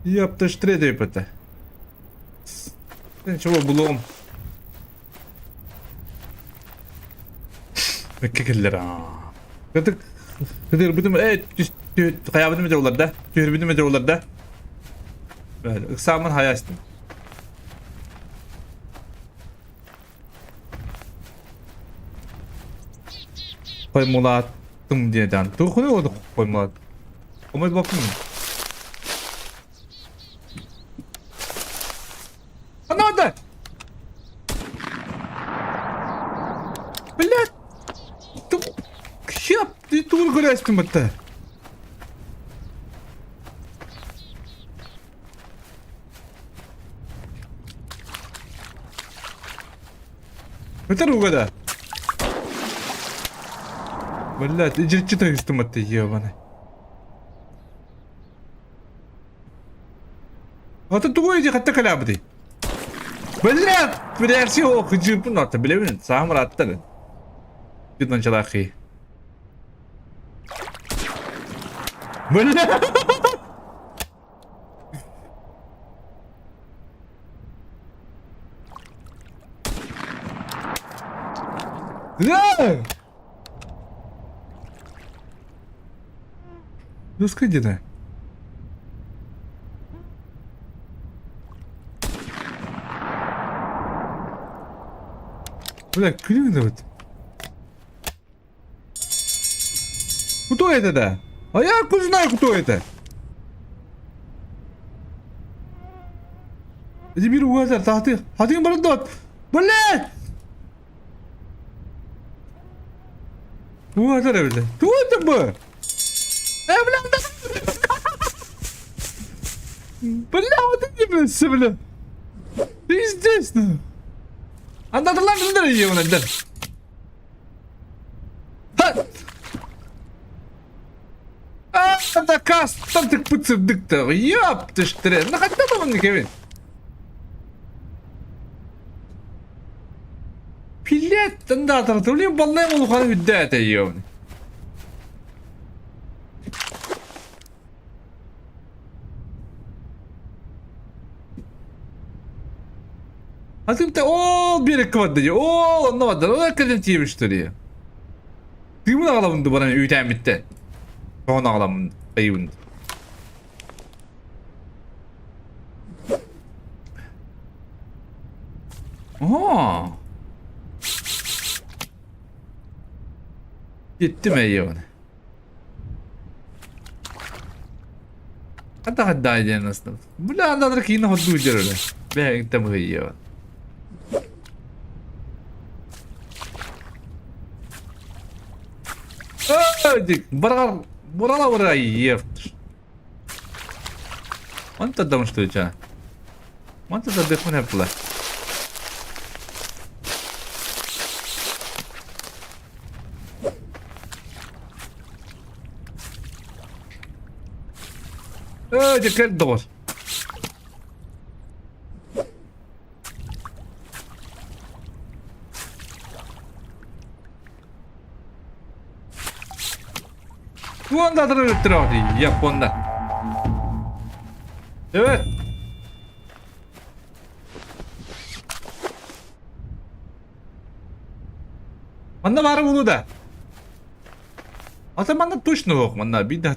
Speaker 6: Yaptı ştre de yapıtı. Ben çabuk bulum. Mekke killer ha. Katık. Katık bütün kıyafetim metre olar da. Tüyür metre olar da. Böyle ıksamın hayastım. Koymulattım diye den. Dur ne oldu koymulat? Olmaz bakayım. Ana orada. Блядь. Щап, ты тур грязь-то мата. Это ругада. Блядь, иди читай стоматы, ебаный. А ты тугой иди, хотя калябды. Блядь, блядь, все, хыджи пунарта, блядь, сам раттан. Видно, челахи. Блядь. Да! Ну сходи на. Бля, клюнет вот. Кто это, да? А я откуда знаю, кто это? Теперь угадал, а ты бардот. Блядь! Угадал, блядь. Кто это был? Блядь! Бля, вот это не бля. Пиздец, ну. Anladılar yiyor ona der. Ha! Ah, da kastırdık pıtırdık da yaptı işte. Ne kadar da bunu Kevin. Pilletten de hatırlatılıyor. Vallahi onu kadar hüddet yiyor onu. Hatta o bir kıvat diyor. O anlamadım. O hakikaten yemiştir ya. Kimin ağlamındı bana üyten bitti. Son ağlamındı. Ayıbındı. Oha. Gitti mi ayıbını? Hatta edeceğin aslında. Bu ne anladır ki yine hoddu ucar öyle. Ben gittim bu ayıbını. Buralar buraya yaptır. Mantar da mı ya? Mantar da defon yaptılar. Dikkat doğru. Bu anda adını öttürüyordu. Yap ondan. Evet. Manda var bunu da. Ata manda точно yok manda. Bir de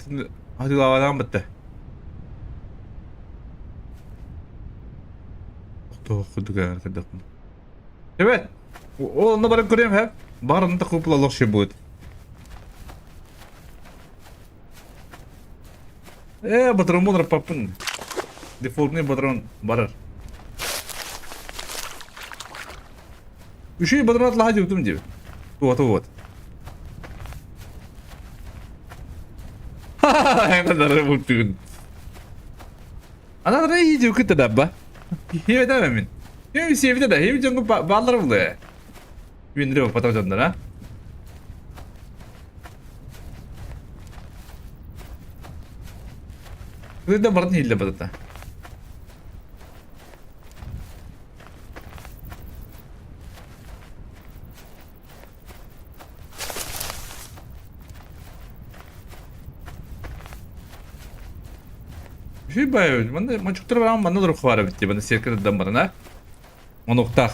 Speaker 6: hadi lavadan bitti. Okuduk arkadaşlar. Evet. Onu bana göreyim hep. Barında kuplalık şey bu. Батрон бодр папын. Дефолтный батрон барар. Еще и батрон отлагать утум тебе. Вот. Ха-ха-ха, это даже бутын. Она даже идет к этому, ба. Я это мамин. Я все видят, да, я видел, что баллар было. Виндрё потом да. Kıyıda barın hille badata. Şey bayağı, bana maçıktır var ama bana da ruh var bitti. Bana sirket edem barına. Monoktak.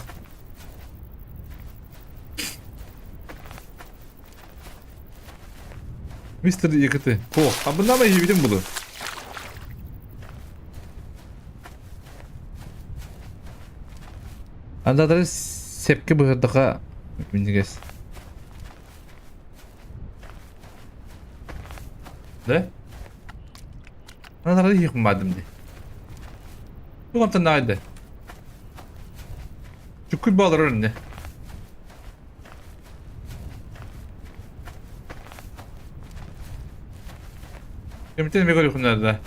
Speaker 6: Mister yakıtı. Ha bundan mı iyi bildim bunu? Anda da sepki bıhırdığa mindiges. De? Anda da yıkmadım de. Bu konuda neydi? Çukur bağlar önüne. Kemikten mi görüyorsun nerede?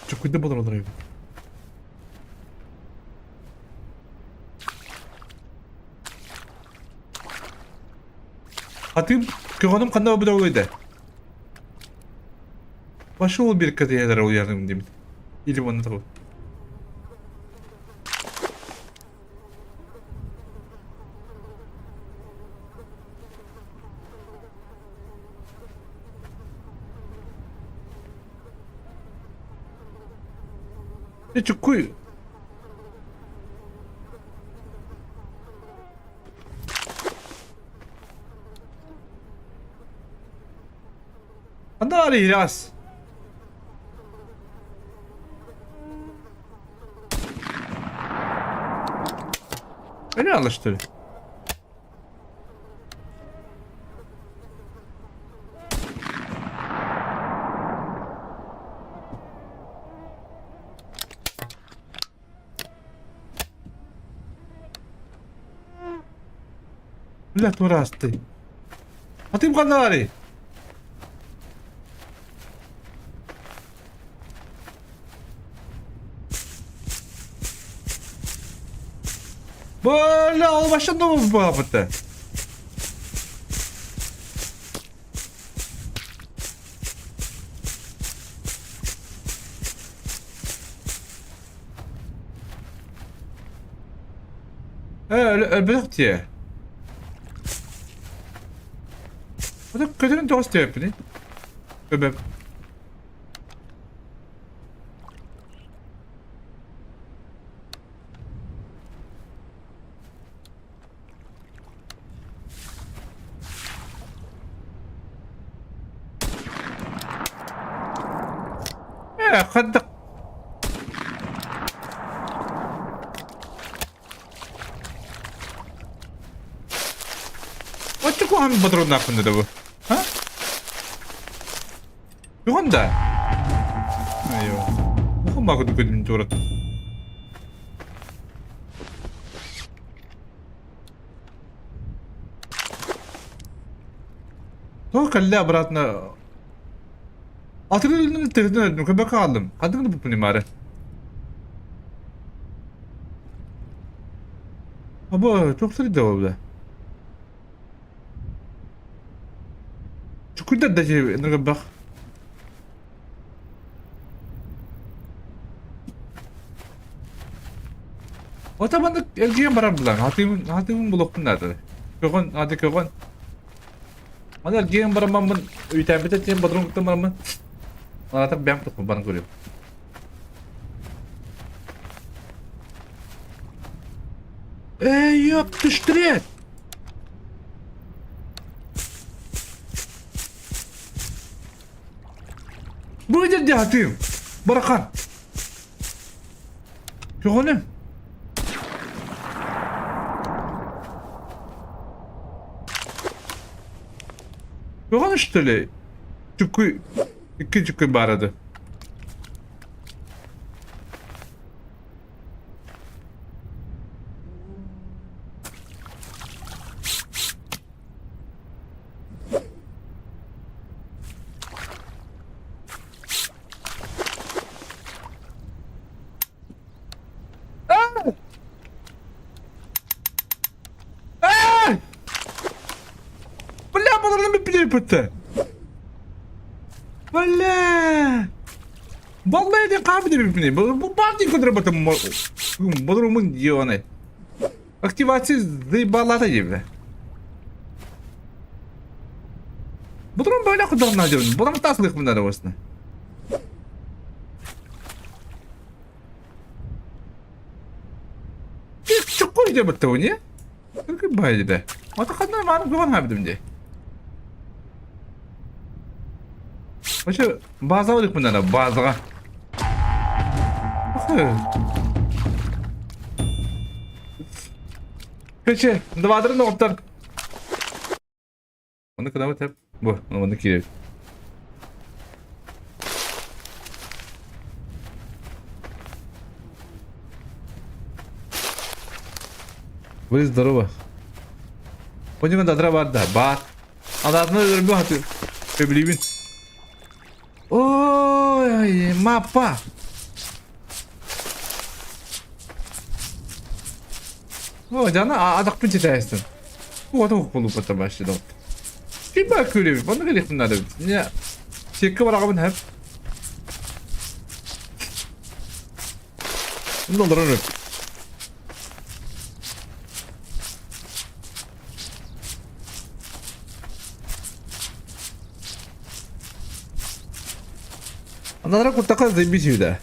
Speaker 6: Çok kötü olur abi. Atayım kıvanım kanda bu da olaydı. Başı ol bir kadar yerler uyardım demin. İlim onu da o. Çok koy. Anda arayacağız. Öyle alıştırıyor. لا تراستي أعطيهم قناري لا başladı mı bu muhabbete? البلغت ياه هذا كثير انت وسط يا ابني شباب يا خدق 어쩌고 하면 뭐 들어 나쁜데 너? 어? 이건데. Eyvah. Bu bak da kötü bir turat. То колле обратно. Атырылын тегден көбө калдым. Кадымды бу понимаре. Aba çok sırrı da oldu. Çukurda da şey ne bak. O taban da elgiyen barar bulan. Hatımın blokun nerede? Kökün hadi kökün. Hadi elgiyen baramam ben. Üyten bite çeyim badrum kutum baramam. Anlatak ben tutup bana görüyorum. Yapıştırıyor. Bu nedir diye atayım. Bırakan. Yok oğlum. Yok oğlum işte öyle. Çünkü iki çünkü baradı. Pıttı. Vallahi. Vallahi de kabide bir bu parti kadar batım. Bodrumun diyor ne? Aktivatsiz zıbalata gibi. Bodrum böyle kadar diyorum. Bodrum taslık bunlar arasında. Çok koydu battı o niye? Çünkü baydı da. Ata kadar var güven habidim diye. Başı bazı var bunlara bazı. Peki, devadırın noktalar. Onu kadar hep bu, onu kire. Burası здорово. Понятно, да треба да, ба. А да одно другое хату. Прибливин. Ой, мапа. О, cana adak mı çetersin? Bu adam okulu pata başladı. Bir bak öyle bir. Bana gerek bunlar da. Ya çekki var ağabeyim hep. Ne olur onu. Anadara kurtaka zeybi şivde.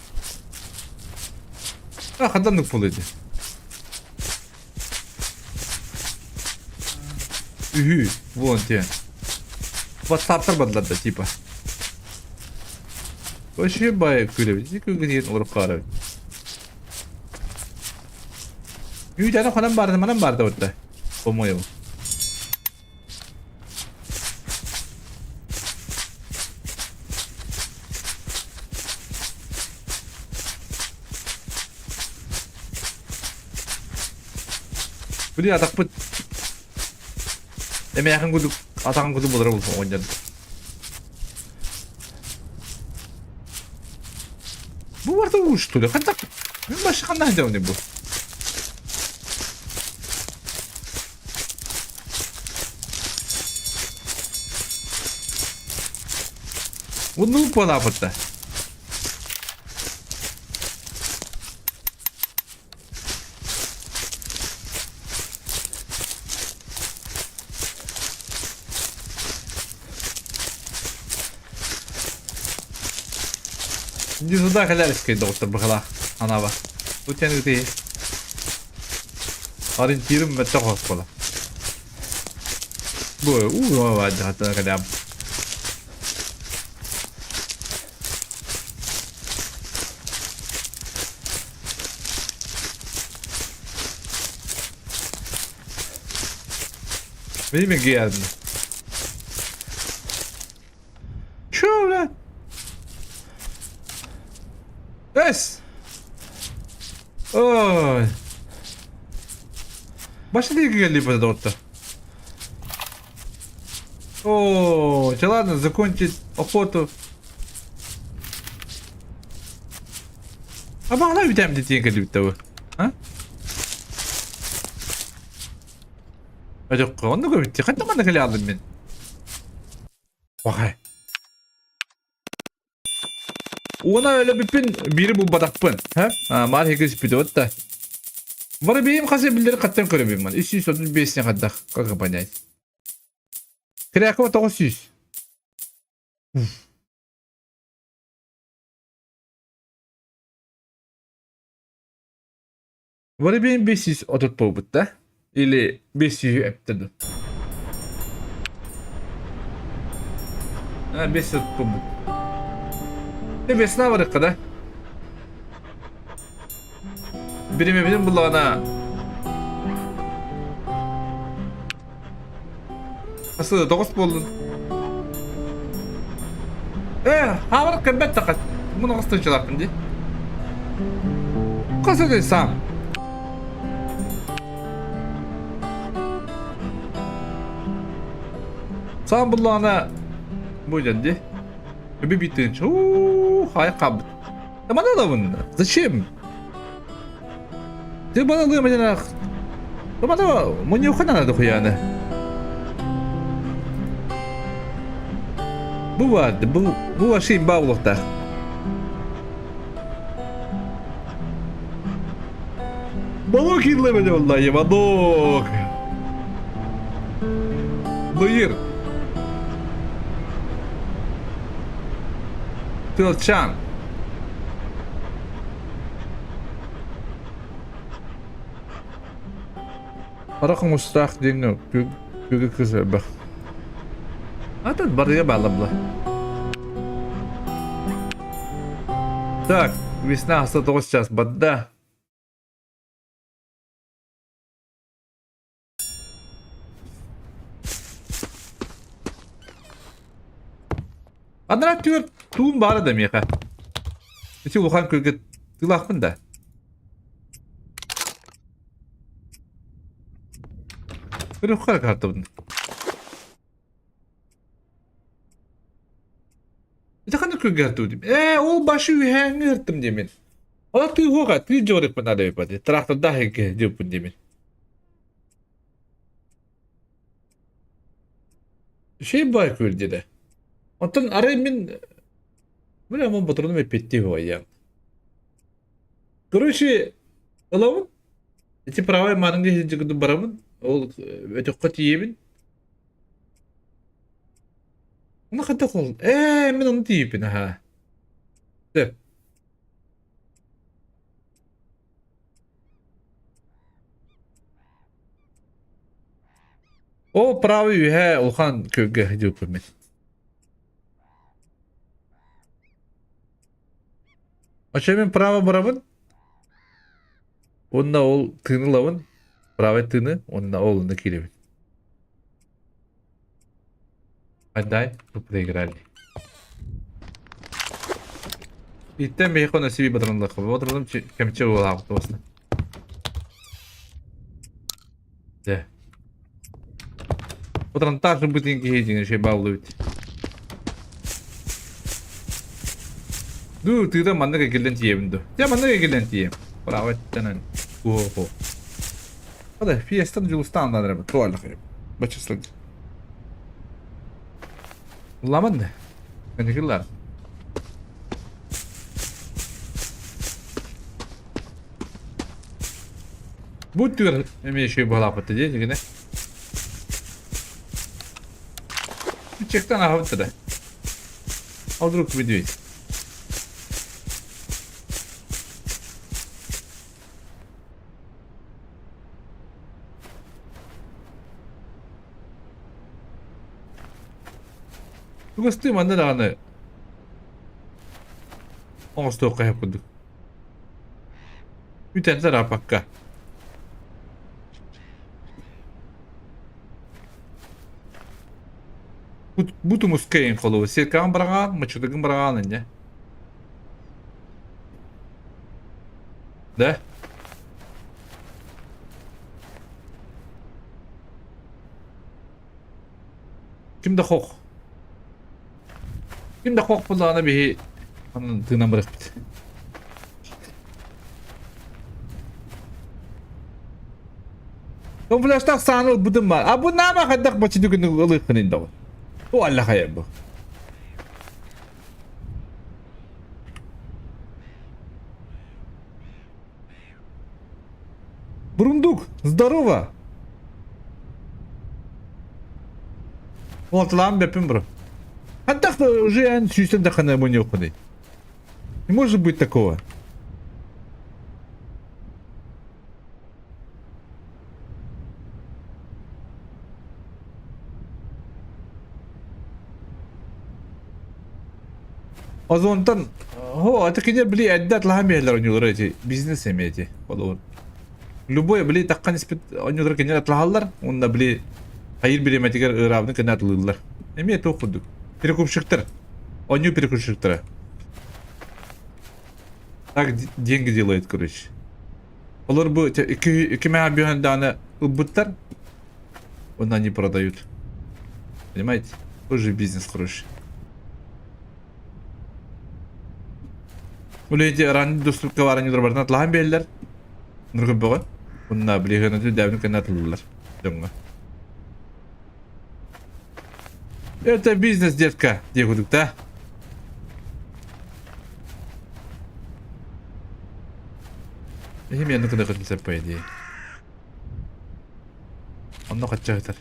Speaker 6: Ha kadanlık poluydu. Вон те. WhatsApp'ta badalar da tipa. Вообще бай күлеби. Ике гиден урып карап. Үйдәне ханам барды, манам барды отта. По-моему. Били атак бит. Эме якын күдүк атаган күдүк болор болсун ойнады. Бу барда ушту эле кантак. Мен башка кандай жабын бу. Bunu bana yaptı. Не туда халярский доктор Бахала. Она va. Тут я не ориентиром в это хоспала. Бой, вади хата халям. Benim geldi. Es. Oy. Başta değil geldi bu da orta. О, че ладно, закончить охоту. А bağla bir tane dediğin kadar bitti bu. Ha? Hadi onu da bitti. Kaç tane kale aldım ben? Bakay. Ona öyle bir pin biri bu badakpın. Ha? Ha, mal hekes bidot da. Var benim kase bildirir kattan körübüm ben. 335'ne kadar kampanyayı. Kırık 900. Var benim 500 otot pobutta. Или 500 yaptırdım. Ha 500 pobut. Ne besna var kadar. Benim bulana. Nasıl 9 buldun? Havar kembet takat. Bunu nasıl tırçılattın diye. Kası desem. Сам был она будет, да? Бибит ты, хай каб. Да мана вон. Зачем? Ты бана лы меня. Да мана, мне ухана надо хуяна. Бывает, бывает шим баулохта. Балок идлы меня валлахи, балок. Бuyur. Tılçan. Arak mustaq deniyor. Gögü kızı bak. Hatta barıya bağlamla. Так, весна 109 час бадда. Adana tür tuğum bağlı da mı yaka? İçi ulan köyge tılakmın da. Böyle yukarı kartı bunu. İçi kanı köyge kartı diyeyim. O başı üyeni yırttım demin. Ola tüy hoka, tüy corik bana da yapadi. Traktör daha heke diyor bunu demin. Şey bay köyde de. Ondan arayayım ben... Böyle ama patronum hep etti bu ya. Короче, alamın. İçi pravay manınga hizcikini baramın. Ol ötök yemin. Ona kadar kol. Ben onu diyeyim ha. De. O pravay he olhan köge hizcikini. Açayım prava baramın. Onda ol tığını lavın. Prava tığını. Onda olunda kiremin. Hadi buraya girerli. İtten bir konu sivi batırın lakabı. Batırdım kemçe oğul hafta olsun. De. Batırın taşın bütün ki hecinin şey bağlı bit. Du tığda mandık ekilden tiyebin du. Ya mandık ekilden tiyem. Prava tığının. Oho. Hadi fiestan julustan da drama. Tuvalı kayıp. Başıslık. Ulan ne? Ne kıllar? Bu tür bir şey bağlapattı diye yine. Bir çekten hafta da. Aldırık videoyu. Gusto man na ano. Gusto kaya po. Üten sarap ka. Butumuz kayin kolu. Sirkan barangan, maçudagın barangan niya. De. Kimde kok? Kimde kok bulağına bir anladığına bıraktı. Konflaştak sanı budum var. A bu ne bakadak başı düğünü ılık kınında o. O Allah hayır bu. Бурундук, здорово! Вот лам бепим, бро. А так уже я чувствую, что она не уходит. Не может быть такого. Озонтан, это кинер бли отдать лагамелер у него эти бизнес имеете, подумай. Любой били таккан испит онюдыр кинер атлахаллар, онда били хайыр биреметигер ырабны кына атылылар. Эме это окудук. Перекупщиктер. Оню перекупщиктера. Так деньги делают, короче. Олар бу iki мега бюханданы убыттар, он они продают. Понимаете? Тоже бизнес хороший. Улейте ранний доступка var онюдыр бартын атлахан белдер. Нұрғы бұғы. Бұнна білігіні де дәвін кына атылылар. Дымға. Это бизнес, детка, дегудук, да? Мен кына кытылса по идее. Онно качагытар.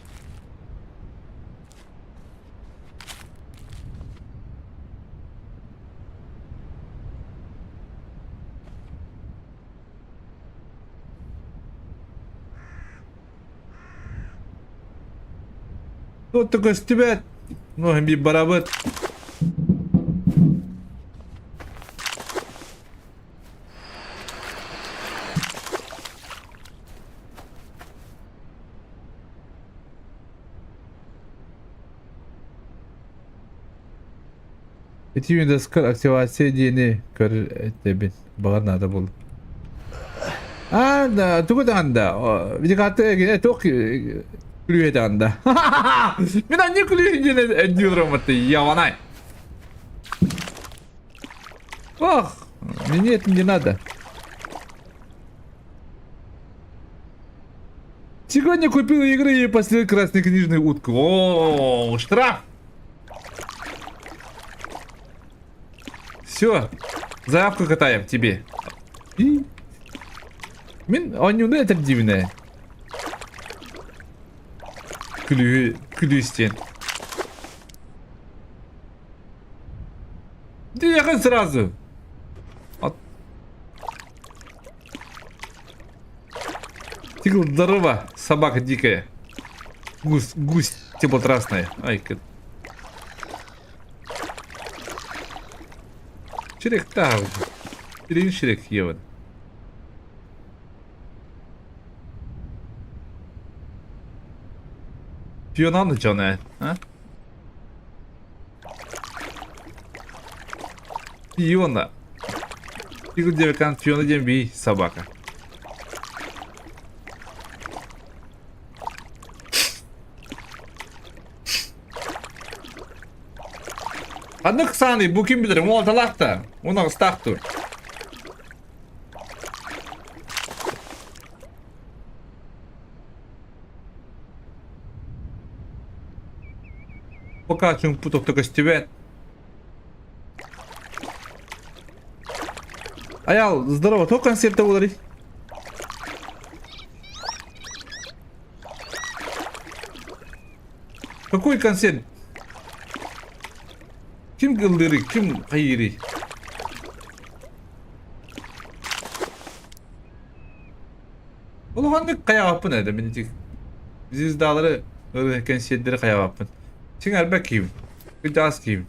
Speaker 6: Вот такой стебет. Ну, би барабет. Эти видоскар активация дени көр этебин. Багар надо был. А, да, тугу анда. Видикаты ток клюет анда. Меня не клюет не дюрматы, яванай. Ох, мне это не надо. Сегодня купил игры и постелил красную книжную утку. О, штраф. Все, заявку катаем тебе. И... он не умеет так дивное. Клюстен. Ехать сразу. От... Тигл, здорово, собака дикая. Гусь теплотрасная. Ай, как... Ширек там. Перейди ширек еван. Пионан canı, ha? Пиона. Фигу девекан пиона демби собака. Adık sani bu kim bilir moltalakta. Ona ıstaktır. Пока чем путок только стебет. Аял, здорово, то концерта ударить. Какой концерт? Kim gıldırı, kim hayırı? Oğlum hangi kaya yapın edem benicik? Biz dağları konsertleri kaya yapın. Sen elbet kim? Bir daha kim?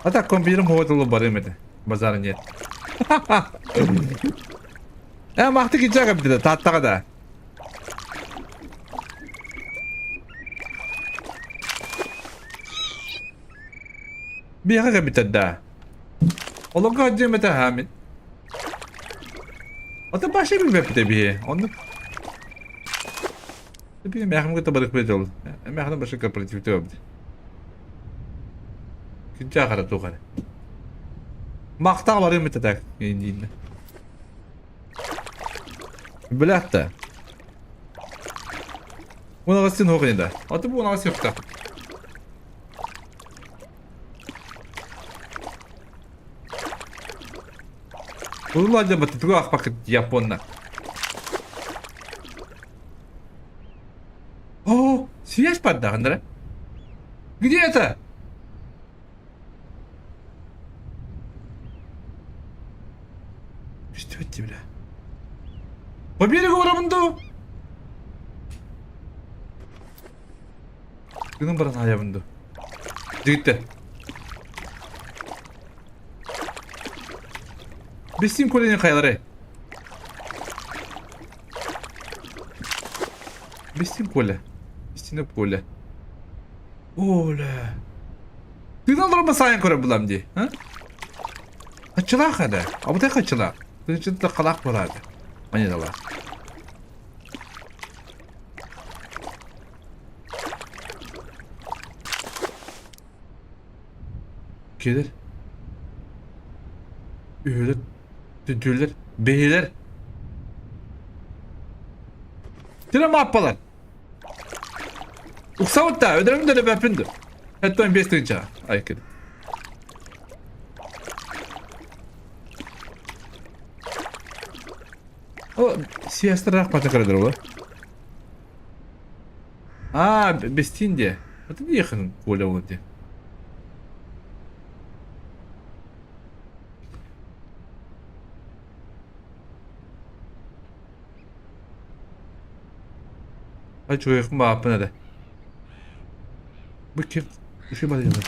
Speaker 6: Hatta kompilerim hovatılı barım edi. Bazarın yer. Ya mahtık içecek bir de tatlığa da. Bir yaka bir tane daha. Ola gacemete hamin. Ata başa bir map de bir. Onu bir mehrim kata balık bir oldu. Mehrim başka kooperatifte oldu. Kinci akara tuğara. Makta var mı tatak indiğinde. Bilak da. Ona gitsin hoğun da. Ata bu ona gitsin yok da. Bunu acaba tutuyor akpak Japonlar. О, связь поддахандра. Где это? Что это, бля? По берегу Раманду. Кының баран аябынды. Жигитте. Бестин колени кайлары. Бестин коля. Бестин коля. Оля. Ты надо sayın köre bulam di, ha? Kaçılak hadi. Abu da kaçılak. Kılıçın da kalak var hadi. Mani da var. Gelir. Üyeler. Düdüller. Beyler. Tire mahpalar. Uksavut da öderim de bepindir. Hatta ben bestinca. Ay kedi. O siyasete rakmatı karadır o. Aa, bestin diye. Hatta niye yakın kola onu diye. Hadi çok yakın bağıpına da. Bu kim? Bu şey bana yanır.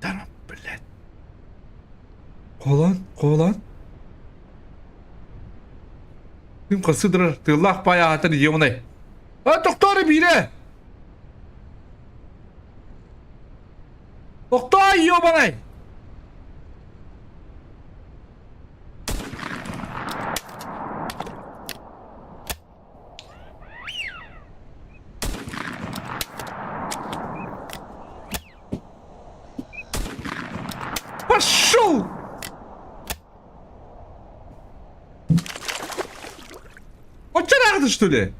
Speaker 6: Tamam, блядь. Kolan. Kim kasıdırır? Tığlak bayağı hatırı yemunay. Ha doktor bire. Doktor yiyor bana. Пошел! Он чарахты, что ли?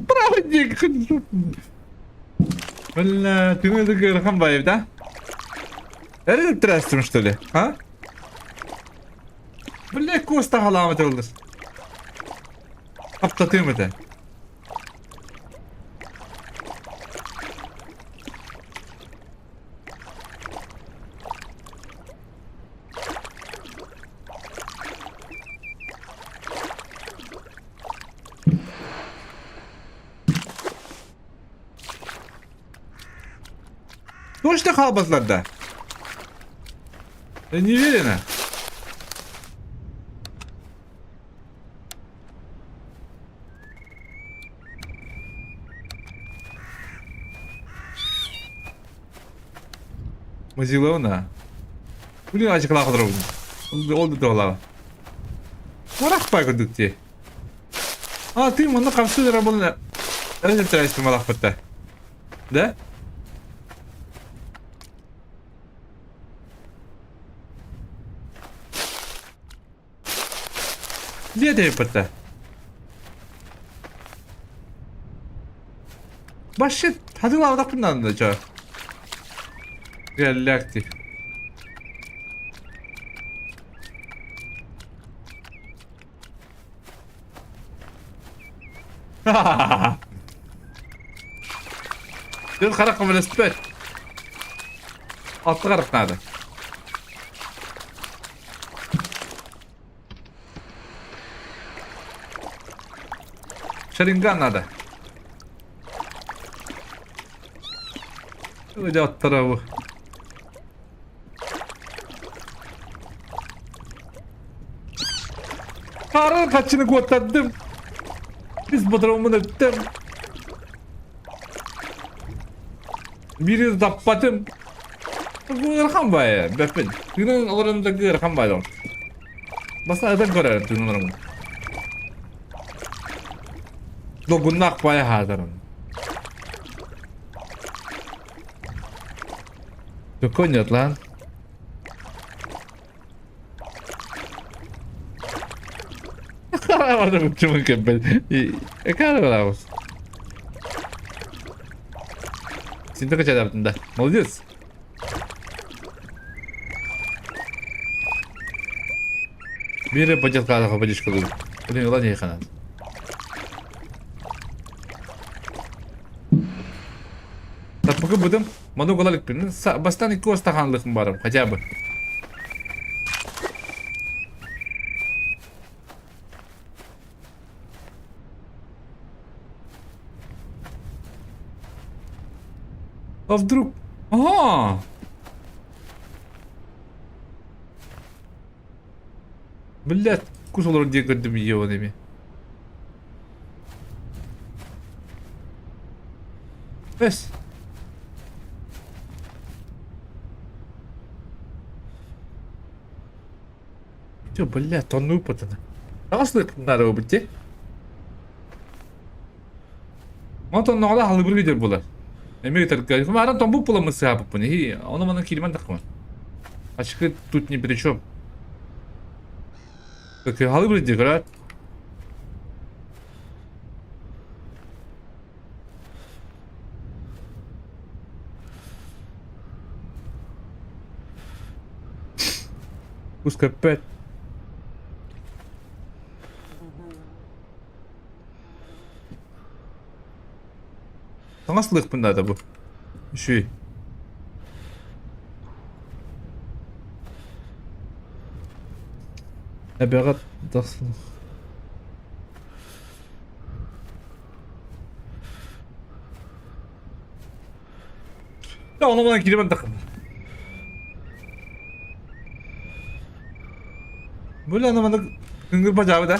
Speaker 6: Проводник. Бля, ты ну такой Рахамбаев, да? Это трастим, что ли? А? Бля, коста халамы тылдыр. Аптатым это. Точно халбазlarda. Не уверена. Мазилона. Блин, açıkla kadar oldu da ola. Varak paygodik diye. Ты мына камсы работали. Разобрались в малахпата. Да? Где ты пата? Başı hadi var da bundan da çağır. Galaktik. Dur karak kabul etme. Altı karak nerede? Sharingan надо. Öyle at tarafı. Karın kaçını kotadım. Biz bu tarafımı ettim. Biri zappadım. Bu ırkan baya. Bepin. Günün oranındaki ırkan baya. Basa adam görer günün oranı. Dogunnak baya hazırım. Çok oynuyor lan. Karar vardı bu mükemmel. Karar var. Sinti kaç adamında. Молодец. Biri bacak kaldı kapıcı çıkıldı. Bu ne yola niye kanat? Tapıkı budım. Manu golalık birinin. Bastan 2 ostakanlık varım. Hacabı. А вдруг... Ага! Блядь, кусал вроде годами ебаными. Эс. Чё, блядь, тону пацаны. Nasıl bunlar o bitti? Ondan sonra halı bir gider bular. Emek terkali. Kemarin tombuk bulamazsa yapıp bunu. Hi, onu bana kiliman takma. Açıkı tut ni при чем? Как halı bir gider. Пускай 5. Nasıl bunda da bu? Şey. Eberat nasıl? Ya onu bana girmem takım. Böyle anlamadık. Güngür bacağı da.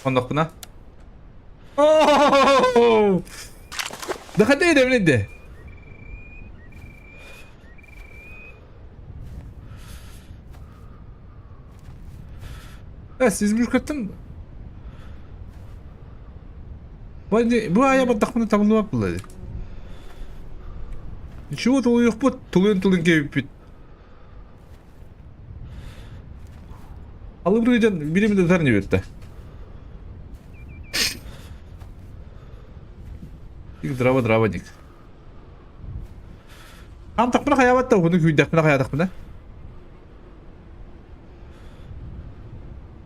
Speaker 6: Ondak buna. Oh! Daha değil evlendi. Ya siz bir katın mı? Bu aya takımını tamamlamak bulaydı. Ничего тулу yok bu. Tulun gibi bit. Alıp buraya birimi de tarını verdi. Дрова ник. Там так мына хаябат та буну күйдәк мына хаядак мына.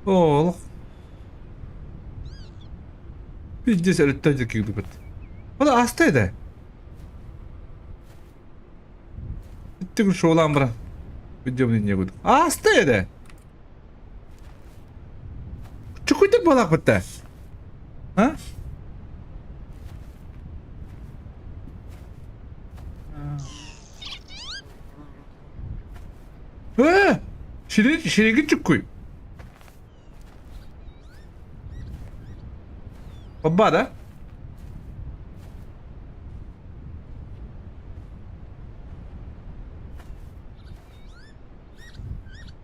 Speaker 6: Оолук. Пиздец элеттен же кийди бит. Ана аста эде. Иттигил шоулан бара. Видеомду не буду. Аста эде. Чукуйдак балак битте. Ha? Şirin çıkıyor. Baba da.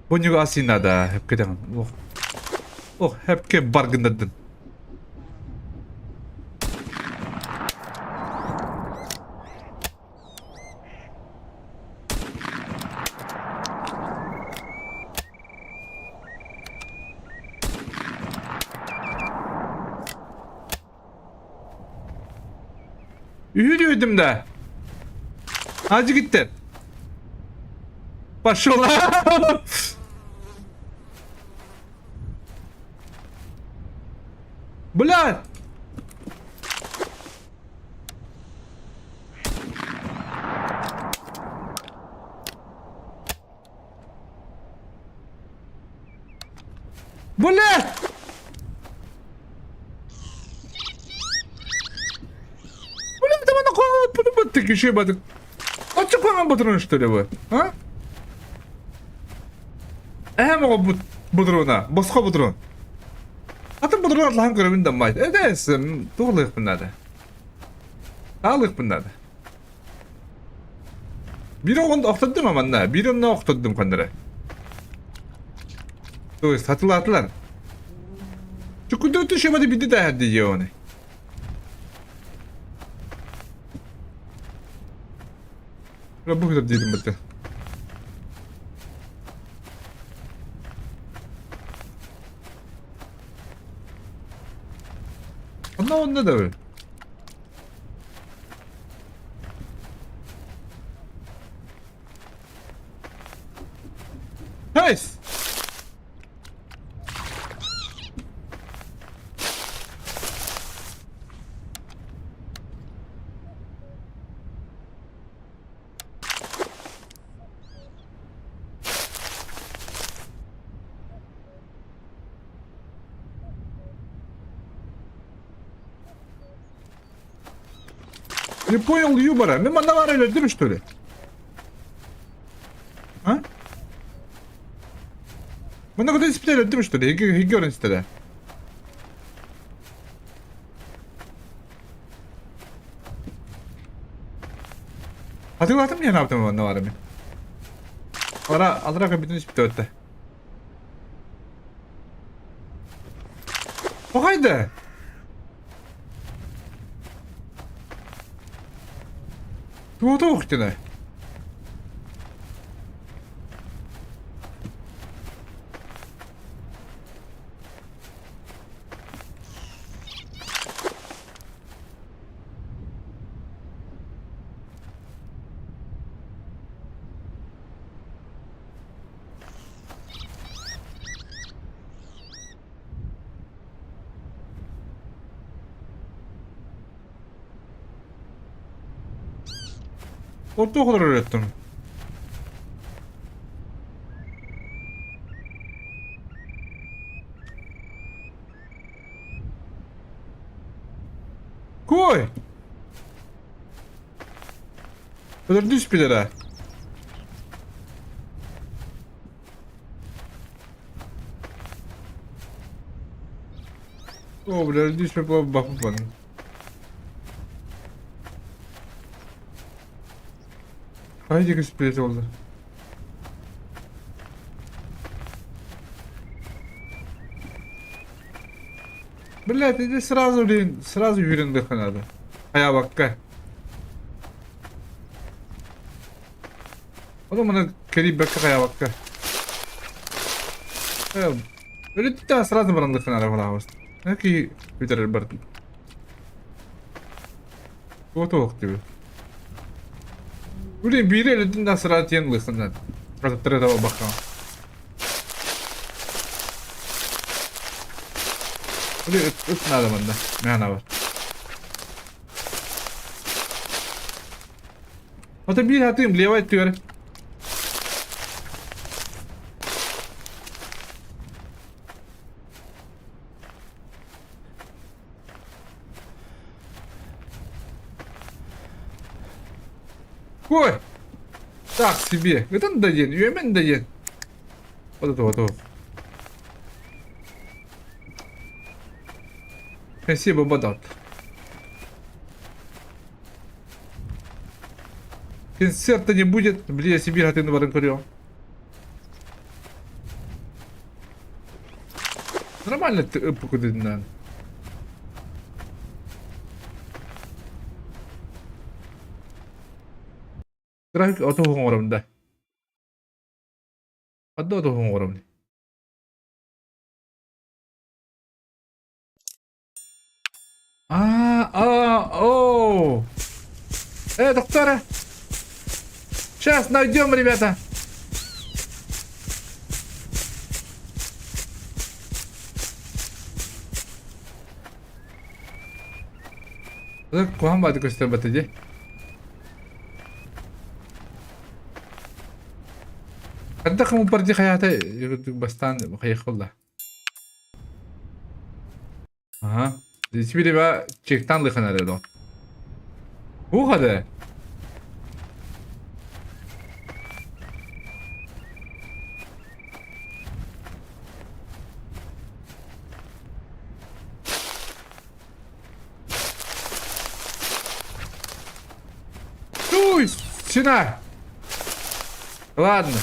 Speaker 6: Bunyu asina da hep kadang. Oh hep ke bargındadın. Yürüyordum da. Hacı gittin. Başola. Блядь. Блядь. kişiye batık. Açık hemen batırın işte bu. Ha? O buduruna. Boska budurun. Atın budurun Allah'ın görevinden mayt. Edesin. Doğruluk bunlarda. Sağlık bunlarda. Biri onu oktadım ama ne? Biri onu oktadım kandıra. Doğru satılatılar. Çünkü dört düşemedi bir de daha diyor onu. Bu kadar dedim bitti. Onda da öyle. Hey! Не понял юмора. Мимо наварили, ты что ли? А? Мы на куда испытали, ты что ли? Георгий тогда. Hatırladım ya ne yaptım ben navarımı. Alarak bütün ispite ötte. O haydi. Tuğda uçtuna. Orta kadar öğrettim. Koy. Kadar düz bir lira. O böyle düz bir bakıp bana. Haydi kısmet oldu. Блядь, иди сразу, блин, сразу юриндыха надо. Aya bakka. O da bana kelip bakka aya bakka. Öyle de сразу barındıkın ara falan. Ne ki bitirir bardı. O da ok gibi. Блин, biri elinden sıra tiyanlısın lan. Ratatlara da bakalım. Блин, öt надо bende. Ne var? Hatta bir hatayım leva etiyor. Koy. Так себе. Это надоен. Yemen надоен. Вот это вот. Спасибо, Бадат. Концерта не будет. Блин, я себе готовый на баранкарем. Нормально ты покуда надо. График отоғын орамда. Адда отоғын орамда. О. Доктора. Сейчас найдем, ребята. Куам бады көстер батыде. Когда кому парди хаяты бастан хайхолда. Ага. Теперь я чектан лыхан арыдо. Bu kadar. Сюда. Ладно.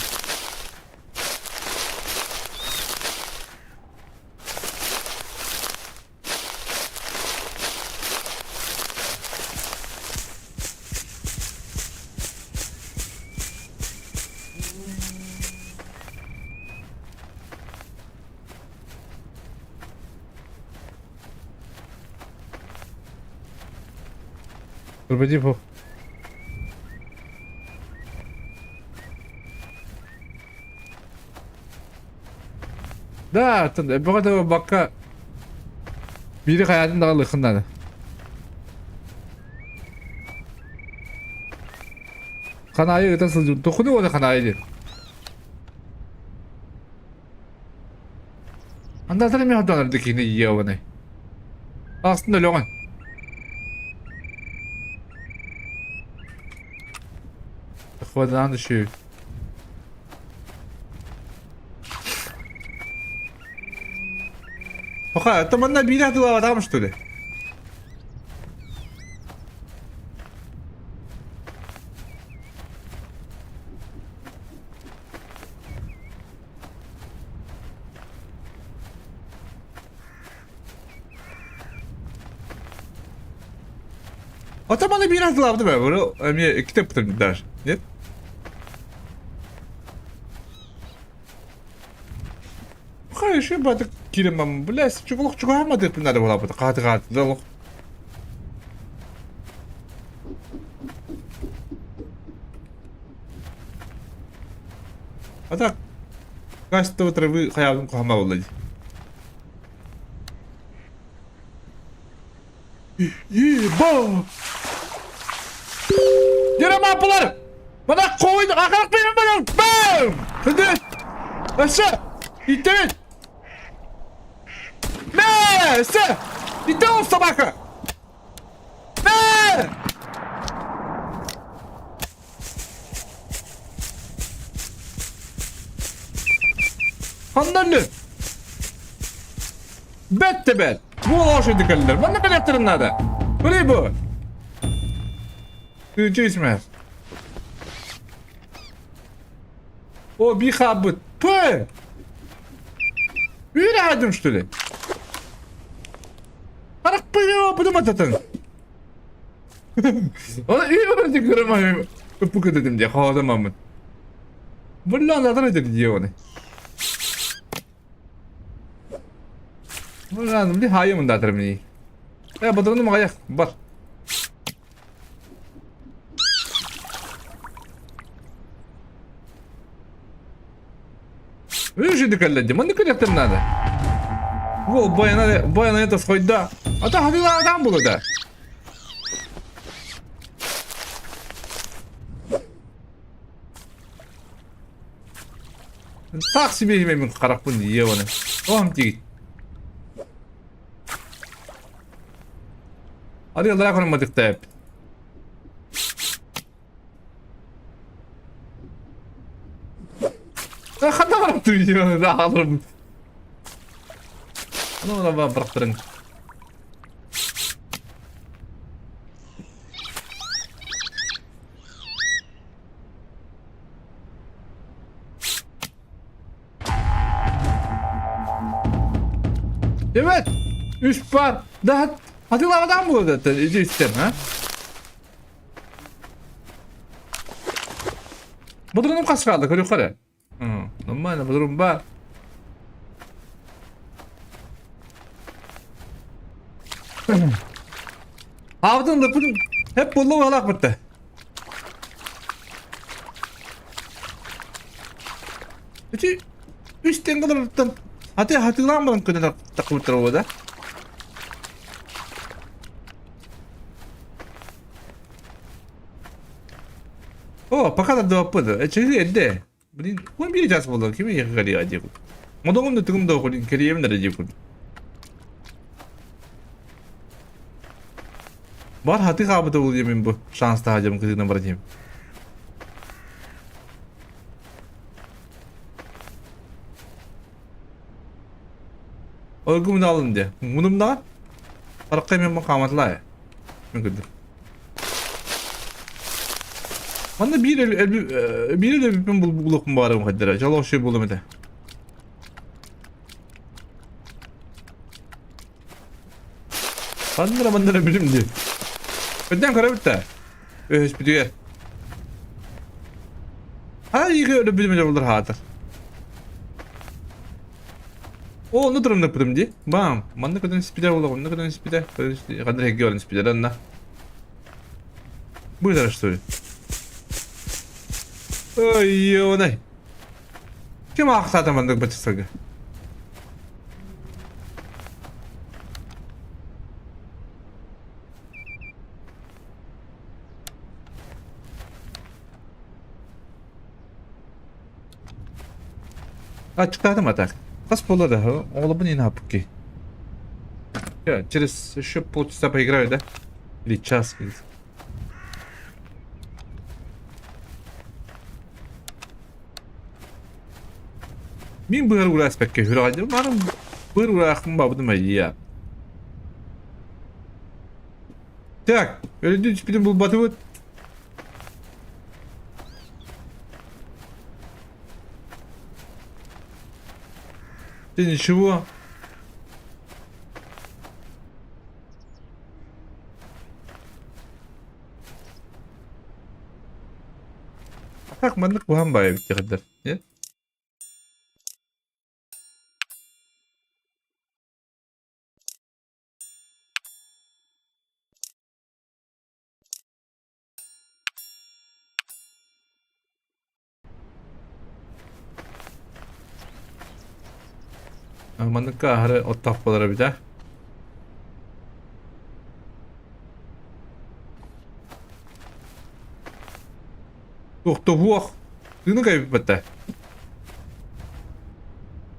Speaker 6: Пропади бог. Да, bu kadar bakka biri hayatın daha lıkındadı. Kanayı öten sızdı. Dokunu o da kanayıydı. Anlatırım ya donlardaki ne yiyor onu. Aslında loğan. Havadan düşüyor. Oha, اتمنى بينا تبقى تعمل شتوله. اتمنى بينا تبقى ده برو امي كتاب تقدر. نت. Hayır şu batık giremem. Biles çukuluk çıkaramadık bunları bu lapıda. Katı dalok. Hatta kaçta o tarafı hayalım kohama oldu. Bo! Yere mapılar! Bana koydu! Akarak benim bana! Bam! Hadi! Aşağı! İttirin! Ne? Sen! İttir o sabaka! Ne? Hanlarlı! Bette ben! Bu hoş dikkaller. Bana ne yaptırın nada? Böyle bu. Üçü ismer. O bir kabut. Pıh! Yürü adım şöyle. Karak pıyıyor, bu da matatın. Ona iyi öğrenci kırmayayım. Bu kadar dedim diye, kağıdamamın. Bunu anladın edin diye onu. Bunu anladım diye, hayır mı dağıtırım iyi. Ya badırını mı kayak, var. Видишь, дикаль, мы не коллектор надо. Во, боя на это сходить, да. А то ходила там было, да. Так себе имеем карапун дьявоны. Он тигит. Hadi yallara konulmadık da hep. Hadi bıraktım videonu da alırım. Onu da bana bıraktırın. Evet. 3 par. Daha hadi lavadan bu da istem ha. Bu durum kaç kaldı yukarı? Normal bu durum var. Avdın lıpın hep bullu valak bitti. Üçü 3 tengalardan hadi hatırlanmadın kadar takılır orada. Oh, пока надо опыта. Через это. Блин, он бери час было, кем я говори одеву. Модом на таком доходе, кереем на одеву. Бар хаты хабыта ул yemin bu. Şanslı hacım kızına bırakayım. Ölgümünü alın diye. Bunun da farklı hemen makamatla ya. Mümkündür. Bana bir de ben bulukum barım kadar. Jalo şey buldum ede. Bandıra bilim di. Öden kara bitti. Hiç bir diğer. Ha iyi öyle bilim olur hadır. O onu durumda bilim di. Bam. Manda kadar spider olur. Ne kadar spider. Kadar hegi olan spider anla. Bu kadar işte. Ay yo ne? Kim aksa mandık bacısaga. Açıkladım atak. Kas pola da oğlu bunu yapıp ki. Ya через еще полчаса поиграю, да? Или час. Min bığır uğraş pek hür aldım. Benim bığır uğraşım babdım ya. Так, öyle düz bir bu batı. Ты ничего? Так, манdık bu ham bayağı bitti kadar. Ya. Mandık kahre o tappalara bir de. Tuhtu buak. Ini kayak bete.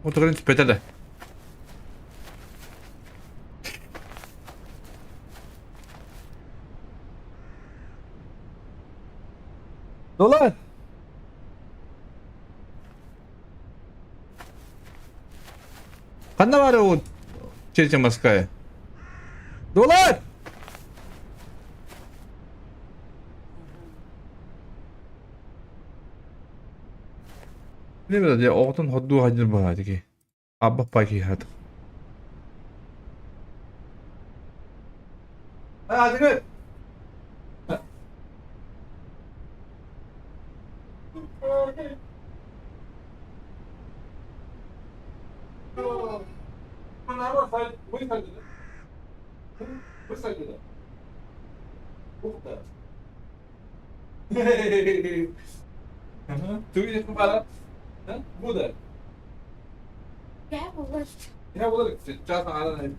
Speaker 6: Oturin sepeda deh. Dolar. Kanda var o çeçe maskaya. Dolar. Ne bileyim ya oğlun hoddu hacır bu hadi ki. Abba paki hadi. Hadi gel. Tu ini kepala, muda.
Speaker 7: Ya boleh.
Speaker 6: Ya boleh, cara ada nih.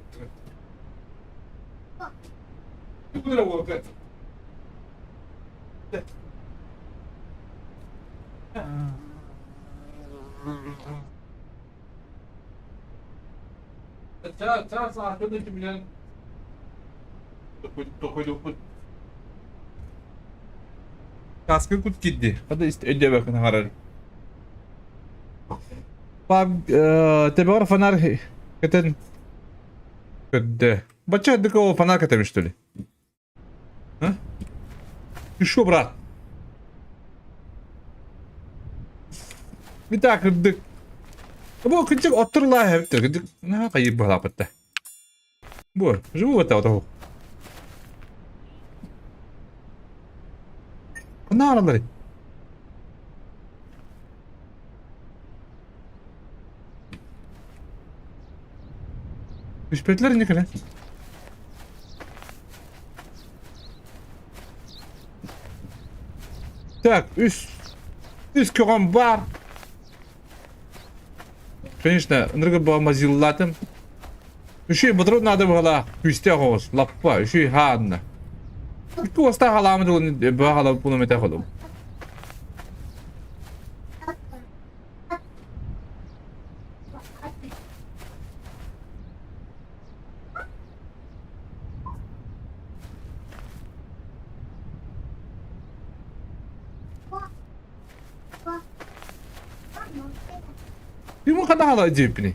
Speaker 6: Bu da bu kadar. Cara saat itu cemilan. Dokuz. Kaskı kut gitti. Hadi işte öde bakın harar. Bak tabi var fanar keten kötü. Baca hadi ko fanar ketemiş tuli. Ha? Şu bırak. Bir daha kırdık. Bu küçük oturla heptir. Küçük ne kayıp bu lapatta. Bu. Живу это вот. Ne araları? Müşpetler ne kadar? Так, üst köğüm var. Конечно, ныргы бамазилладым. Еще и бодрот надо было күсте хоос, лаппа, еще и хадна. İki osta halamı da onu bağla bunu mete kalım. Bir mu kadar hala cebini.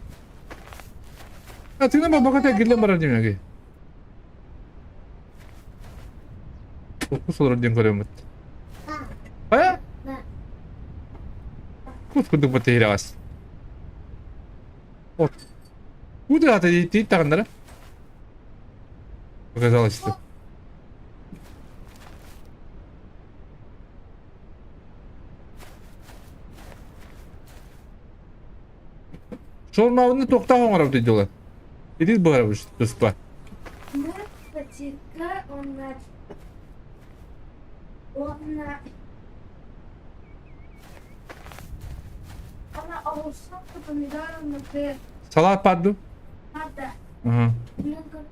Speaker 6: Atina baba kata gille maracım ya ki. Fokus olur diye görüyorum. Ay kuduk batı hiras. Ot. Bu da hata değil takınlara. Показалось что. Şolmağını tokta hoңарап dedi ola. Ediz bu arabı tutpa.
Speaker 7: Наркотика, она алırsan помидором например,
Speaker 6: Salat paddu.
Speaker 7: надо
Speaker 6: Aha.
Speaker 7: много.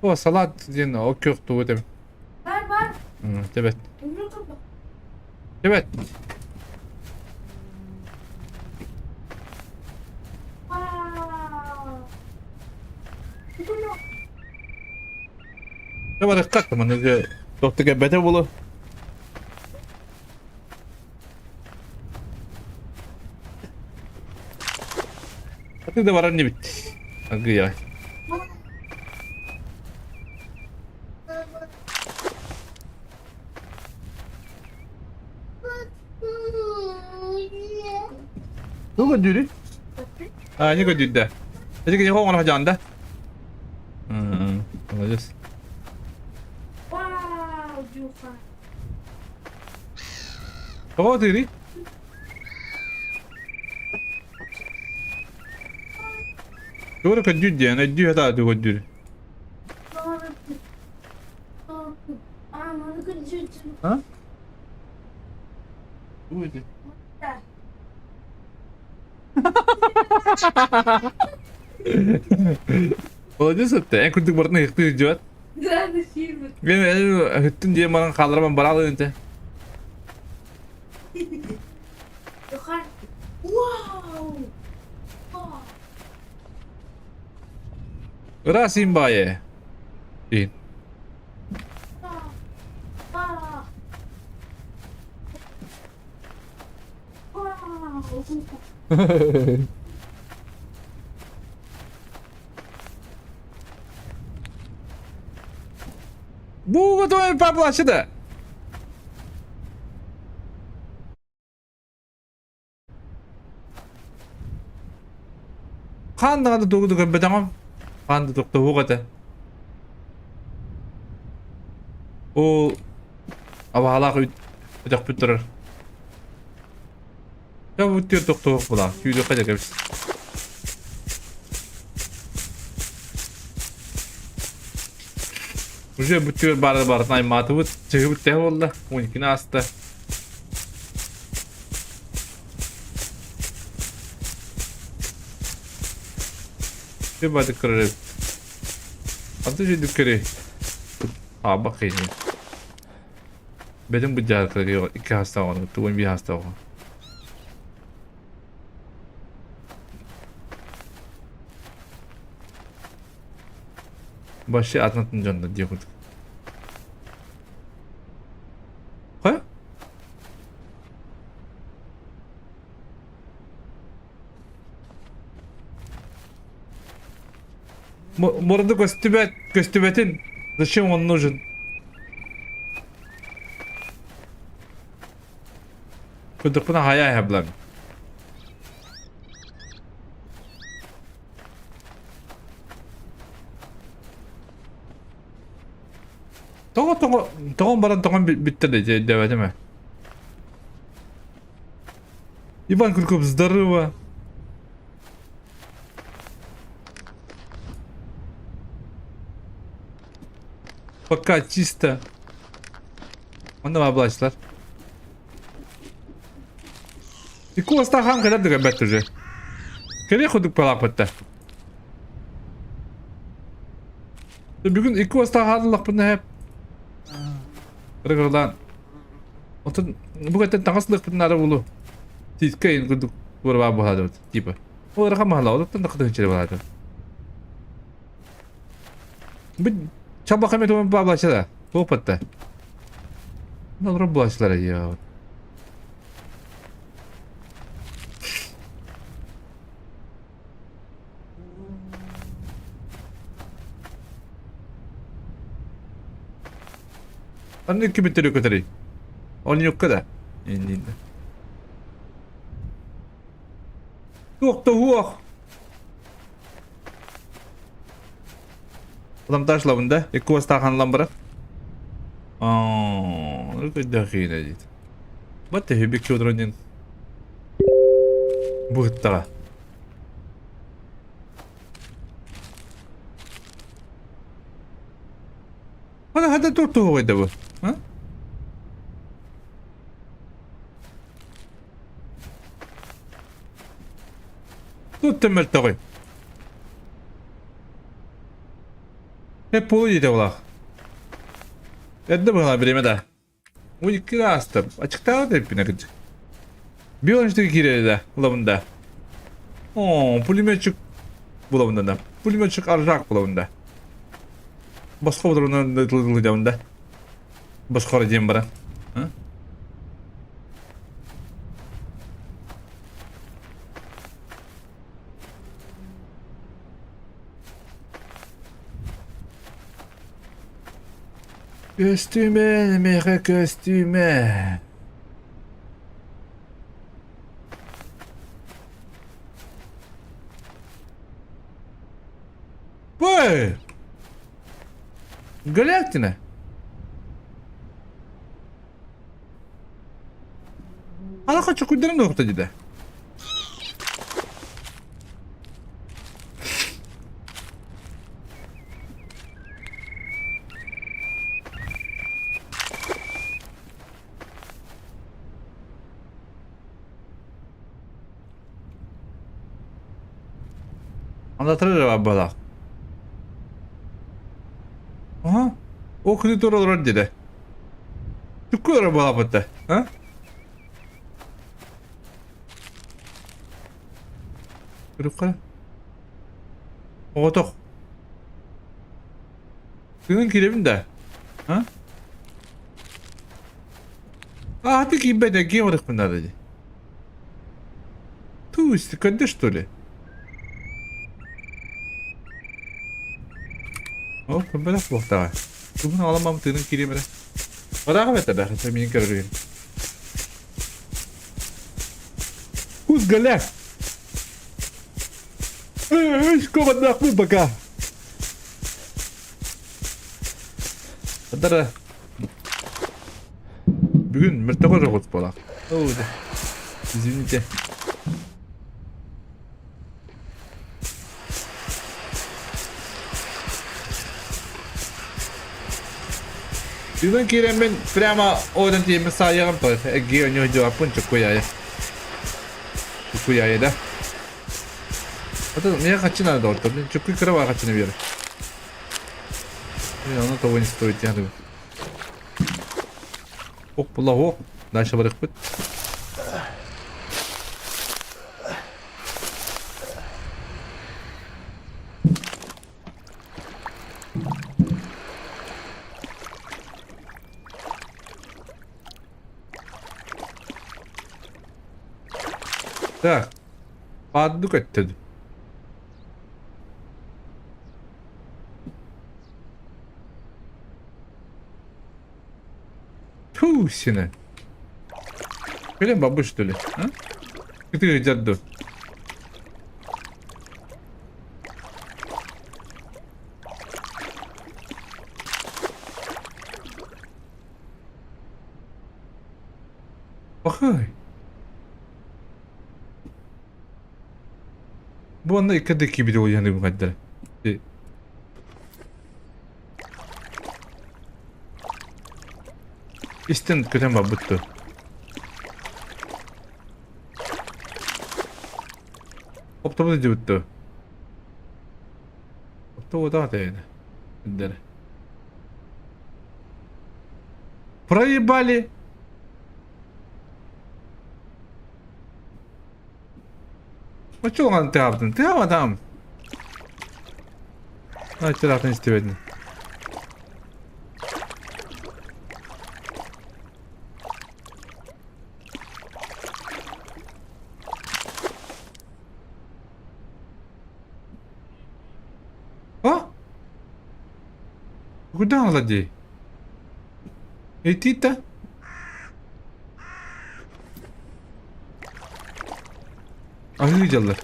Speaker 6: O salat diyen o köktü o dem.
Speaker 7: Бар,
Speaker 6: Evet.
Speaker 7: много.
Speaker 6: Evet.
Speaker 7: Вау. Bunu
Speaker 6: Ne var dikkat mı? Ne doktor gebete bulu. Hadi de var anne bitti. Hadi ya. Ne kadar? Ha ne kadar da? Hadi gel hoğana hacanda. Alacağız.
Speaker 7: вау, Дюха.
Speaker 6: Tamam dedi. Doğru kadar diye ne diyor da doğru diyor.
Speaker 7: Ну-ка, чуть-чуть.
Speaker 6: Ha? Doğru.
Speaker 7: Да.
Speaker 6: Olacağız hatta. En kötü barına yıktı diyor.
Speaker 7: Граны фильмы.
Speaker 6: Ben hüttün diye bana kaldıramam baralı önce.
Speaker 7: Дюха. Вау. Вау.
Speaker 6: Rasim baye. İyi.
Speaker 7: Вау. Вау.
Speaker 6: Bu готовый поплачет. Kandı kandı doğru doğru ben tamam. Kandı doğru doğru kadar. O ama hala ödek bitirir. Ya bu diyor doktor bula. Yüzü kadar gelmiş. Уже бутер бар найматы вот чыгып те болду. 12 асты. Şey bari kırarız. Adı şey dükkanı. Ha bakayım. Benim bu car kırıyor. 2 hasta var. Tuğun bir hasta var. Başı atlatın canında diyor. Ha? Burada костюметин. Зачем он нужен? Kudukuna hayal yapılan. Тоғын баран тоғын бітті деведі ме? Иван Кульков, здорово! Пока чисто. Onda mı ablaşlar? İki usta ham kadar da göbettirce. Kere kuduk palakpatta. Bugün iki usta hadırlık bunu hep. Kırıkırdan. Otun bu kadar tanıslık bunları bulu. Siz kayın kuduk vurma bu hadi tipe. O rakam hala olduktan da kadın içeri vardı. Bir çabuk hemen tuğun bablaşa da. Bu patta. Ne olur bulaşlar ya. Anne kim bitiriyor kadar? Onu yok kadar. İndi. Yok da yok. Adam taşla bunda. İki vasta kanlan bırak. Ne kadar hile değil. Batı hebe kiyodronin. Bu hıttağa. Hadi dur oyda bu. Ha? Dur temel tağı. Hep bu yedi ola. Edde bana birime de. Bu iki rastım. Açıkta da hepine gıcık. Bir önceki gireli de bulamında. Pulimetçik bulamında da. Pulimetçik arjak bulamında. Başka bir durumda da başka arayacağım bana. Ha? Kostüme, mega kostüme. Vay! Galaktine. Alaka çok uydurun noktacı da. Anlatırır abi bana. Aha. O kreditör olur dedi. Çıkıyor bu hayatta. Ha? Yürü Oğutuk. Senin kirevin de. Ha? Hadi ki ben de giyemedik bunlar dedi. Tu istikadde что ли? Böyle bohta. Bunu alamam tığının kiremine. Bırak et de sen benim kararıyım. Who's galak? Komandak mı baka? Adara. Bugün mürteka robot bola. Извините. Bugün kirem ben prямо один тем саягам то эги у него жапон чукуяя. Чукуяя да. Это мне хочу надо вот, блин, чукуй крова хочу наверх. Оно того не стоит, я думаю. Оп, плавок. Дальше барых путь. Так, паду как-то. Фу, сина. Блин, бабу что ли? А? Ты дядду. Охай. Bu anda ikadaki biri uyandı bu kadar. İsten kötü mü buttu? Optomu da buttu. Optomu da da yani. Дер. Проебали. А что он ты аптен? Ты там? А ты аптен istedin. Куда он ладей? Идти-то? Ahıcalar.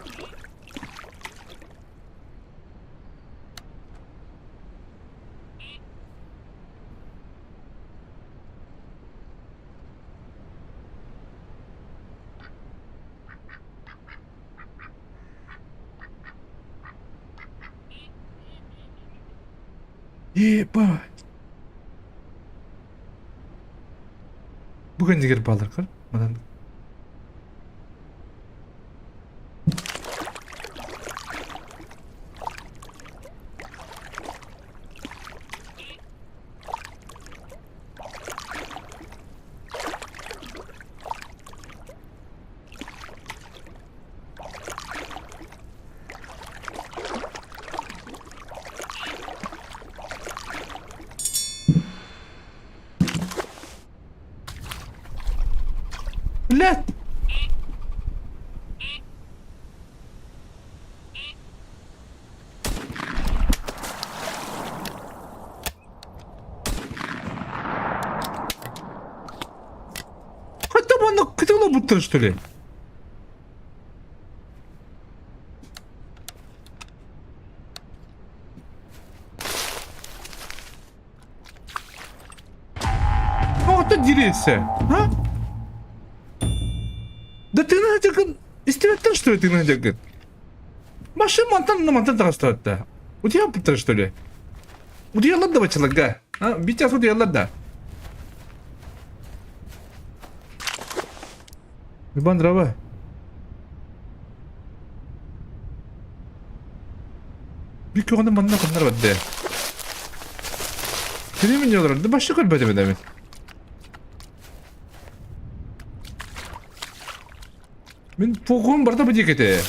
Speaker 6: Ебать. Бүгін дегер балар қыр. Мадан. Блядь! Хотя бы она хотела будто, что ли? Ну, вот это дерется, а? Да ты надяган истебеттен, что ли, ты надяган? Машин мантан на мантан тарастыратта. У тебя пытра, что ли? У тебя ладно бачалага? А? Битя у тебя ладно. Ибан дрова. Bir konu manna kanlar vadde. Seni mi diyorlar? Da başka kalbede mi demin? Мен фокум барда бу жекете.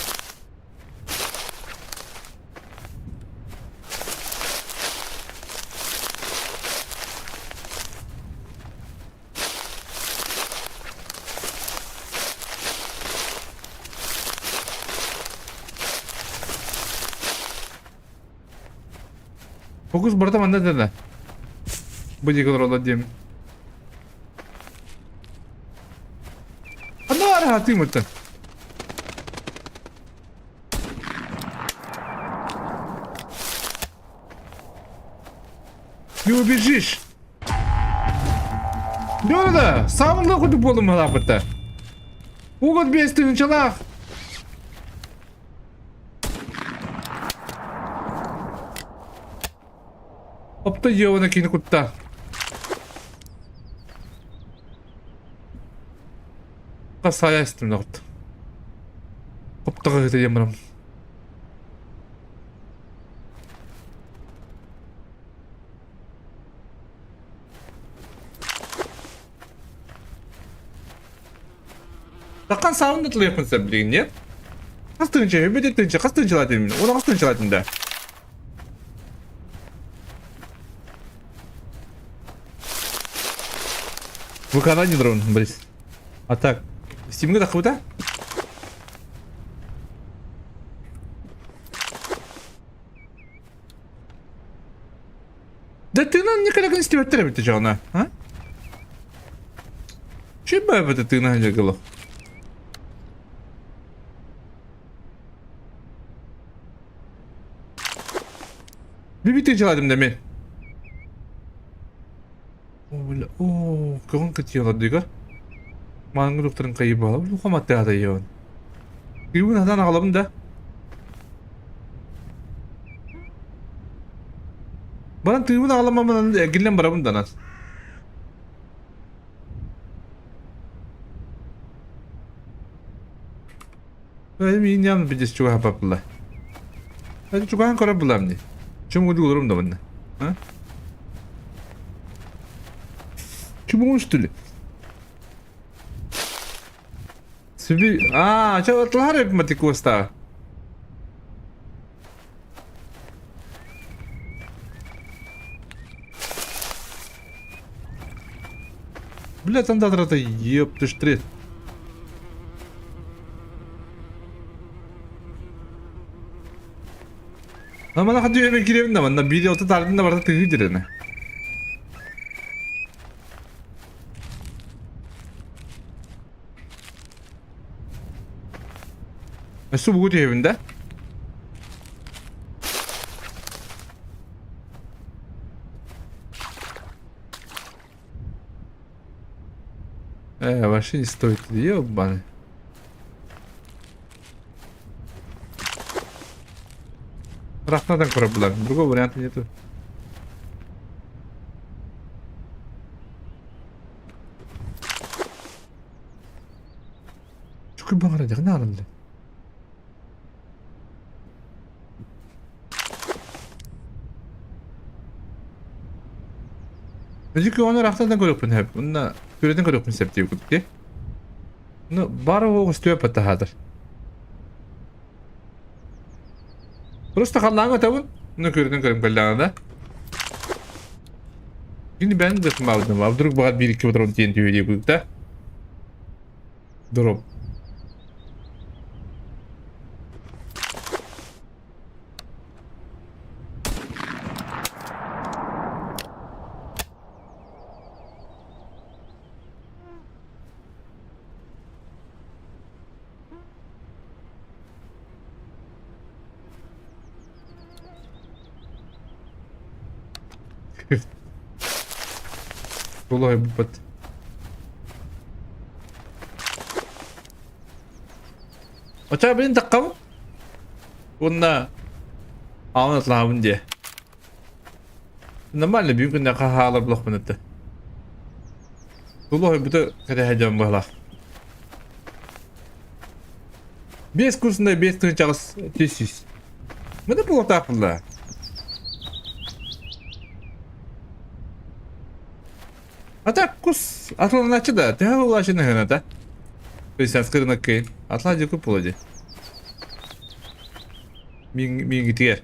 Speaker 6: Фокус барда манда да. Бу жекелер олат дем. Ана ара тимутта. Не убежишь. Да, самым нахуй болым лапыта. Угод без ты начала. Опта ёвана кинь кутта. Касаястым нахуй. Опта гыты ямрам. Такан саунд атлыйпын сен билген, не? Кастынча, өбөдетинче, кастынчалатын мен. Оны кастынчалатын да. Выканание дрон, Борис. А так, стимга да хвата? Да ты нам никогда не стимать требует, ты чё, она, а? Че баба ты нагадала? Bir çalardım demin. Böyle kıvın kıtıyorlar diyor. Mangı doktorun kayıbı alıp bu kamatte adayıyor. Kıyımın hatan ağlamın da. Bana kıyımın ağlamamın gillen barabın da nas. Benim iyi niyamlı bir cesi çok hapaplı. Ben çok hangi kadar bulam diye. Çabuk ucu olurum da bana. Ha? Çubuğun üstülü. Sübi... Aaa, çavatlar hep matik usta. Бля, там да-да-да, ёб ты ж трет. Ama hadi yemek girelim de bana bir otu tardında vardı tığı direne. Su bu evinde. Вообще не стоит, ёбаный. Рахнадан көріп бұлар. Другого варианта нету. Чукай бағара жағын арылды. Çünkü onu raftadan görüp hep. Onunla göreden görüp septiye gitti. No, bari o üstüye patahadır. Просто kallanğa tavun. Ne göreden görüp kallanğa. Şimdi ben de tutmadım. Abduruk bağır 1-2 patron TNT diye koyduk. Drop. Olay bu pat. Açar benim dakika mı? Bununla anlatlamam diye. Normalde büyük günde kahalar blok banattı. Olay bu da kadar heyecan bağlar. Bez kursunda bez tırcağız tesis. Bu da bu ortaklılar. Hatta kus atlanacı da daha ulaşın hına da. Biz kırına kayın. Atlanacı kup olacak. Min gidiyor.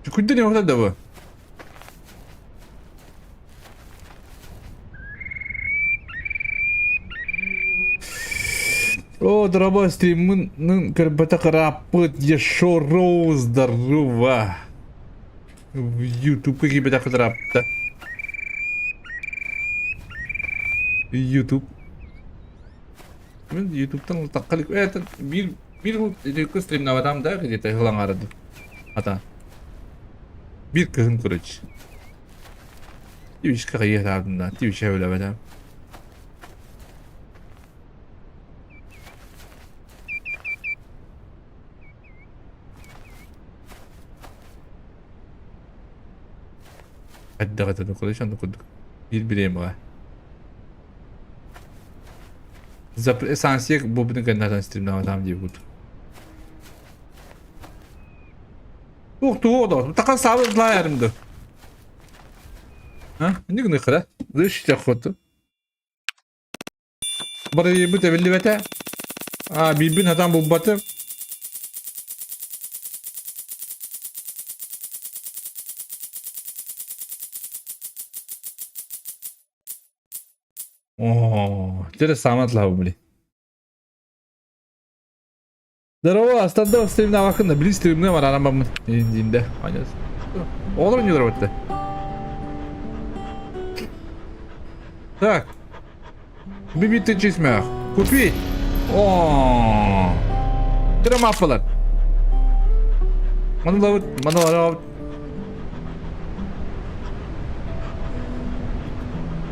Speaker 6: Çünkü ne orada da bu. О, дорогой стримын карапыт еще роу здорово. В YouTube какие бы так рапта. YouTube. Ben YouTube'dan takılık. Evet, bir stream'de adam da где-то hılan aradı. Hatta. Bir kızın kırıç. Diviş kayıya ardından. Diviş öyle bedem. Hadi kadar kolayış anda kurduk. Bir bireyim var. Esansiye bu bütün kanaldan stream'den adam diye kurduk. Tuğ da. Takan sabırla yarımdı. Ha? Ne günü kadar? Dış çakottu. Burayı bu tevelli vete. Birbirine adam bu batı. Теперь сам отлаву, блин. Здорово, остаток стрим'den bakın da bir stream'de var arabamın indiğinde. Oğlum ne orada? Так. Бибиты чисмях. Купи. О. Трем аппалар. Ману.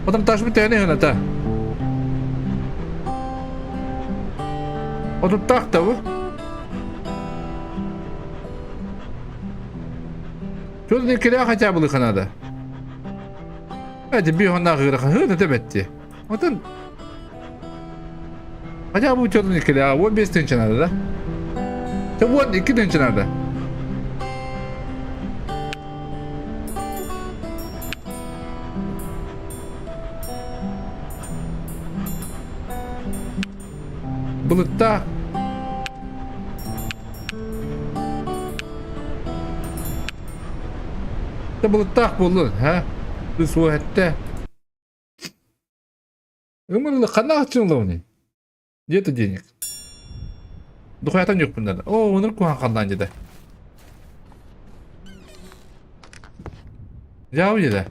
Speaker 6: Потом taş bir tane yana ta. O da tak da bu. Şöyle ne kere kaça bulu kanada. Hadi bir onda gırı hırdı tebetti. Otan. Kaça bu çöldü ne kere o 5 tençanada da. Çabuk 2 tençanada. Bulutta da bulutta bulur ha bu suhette ömürlü kana açın lan ne? Где-то денег. Dukayatan yok bunlarda. Oo, onur kuhan kandan da. Yav yedi.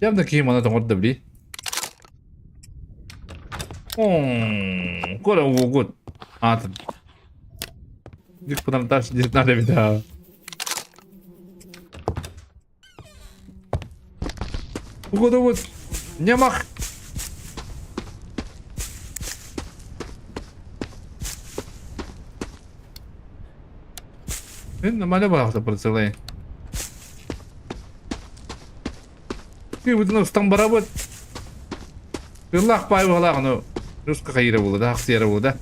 Speaker 6: Yav da kiyim ana da bili. Kore o good. Atın. Dik bunların taş nerede bir daha. Bu kadar bu. Ne mak? Ben normalde baktım pırsalayın. Bir bütün ustam beraber. Allah pay valla onu. Ruska kayıra buldu da, haksız yere buldu da.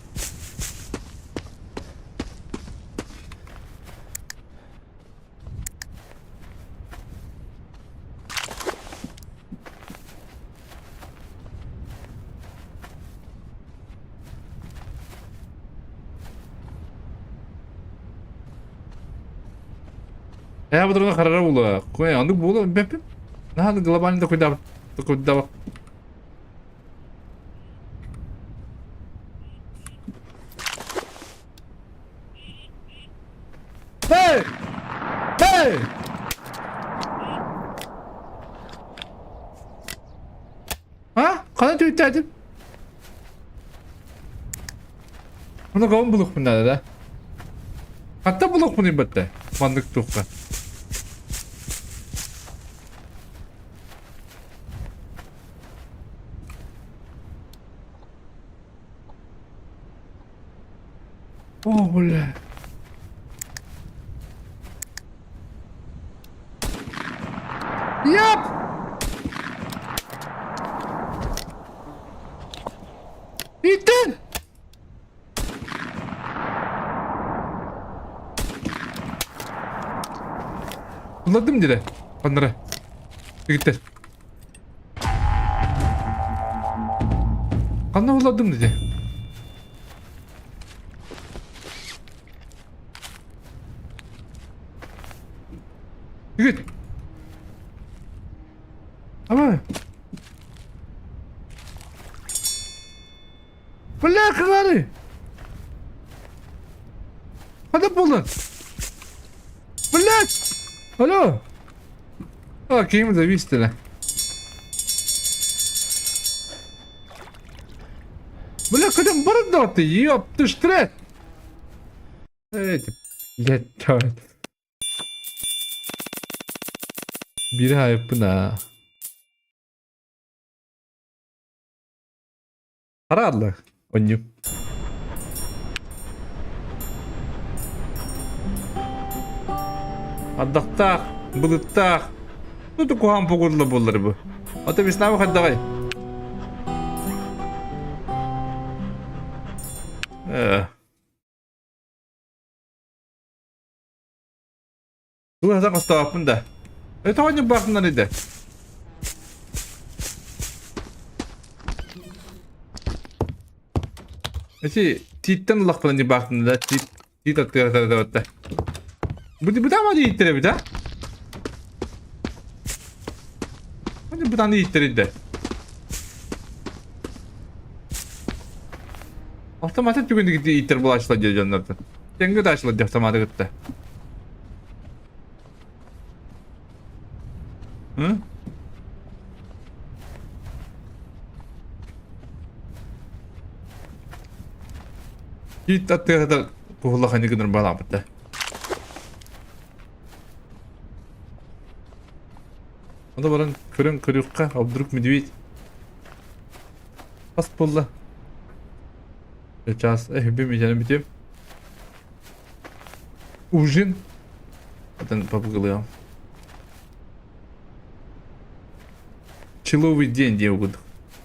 Speaker 6: Ya bu durumda karara buldu. Koy andık buldu. Bepim. Ne hadi globalinde koyda. Koyda bak. Hey! Hey! Ha? Kana tüyterdim. Bunu kavun buluk bunlar da. Hatta buluk bunu ibatte. Mandık tukka. Oh ulan. Yap. Bittin. Bulladım dire. Kanlara. Gitti. Kanla bulladım dedi. Git. Ama. Bırak kızları. Hadi bulun. Bırak. Alo. Bakayım da viste. Bırak kadın barın dağıttı. Yaptı işte. Evet. Yeter. Bir haypına. Herhalde. Onyum. Adakta, bulutta. Tutu kuhan pogurlu bulur bu. Otobüs ne vakit davay? Bu hasta kastağapın da. Tamam bakımdan idi. Titten Allah falan baktığında tit atıyor da. Bu da mı yiğitleri bir de? Hadi bu tane yiğitleri de. Otomatik bugün gitti yiğitler bulaşılacak canlardan. Denge de açılacak otomatik gitti. Hı? Yiğit atıyor da kuhullah hani gıdır bağlamıştı. O da barın kırın kırıkka abduruk müdüvit. Hasbullah. Geças bilmeyeceğim biteyim. Ужин. Zaten попугал. Человый день делают.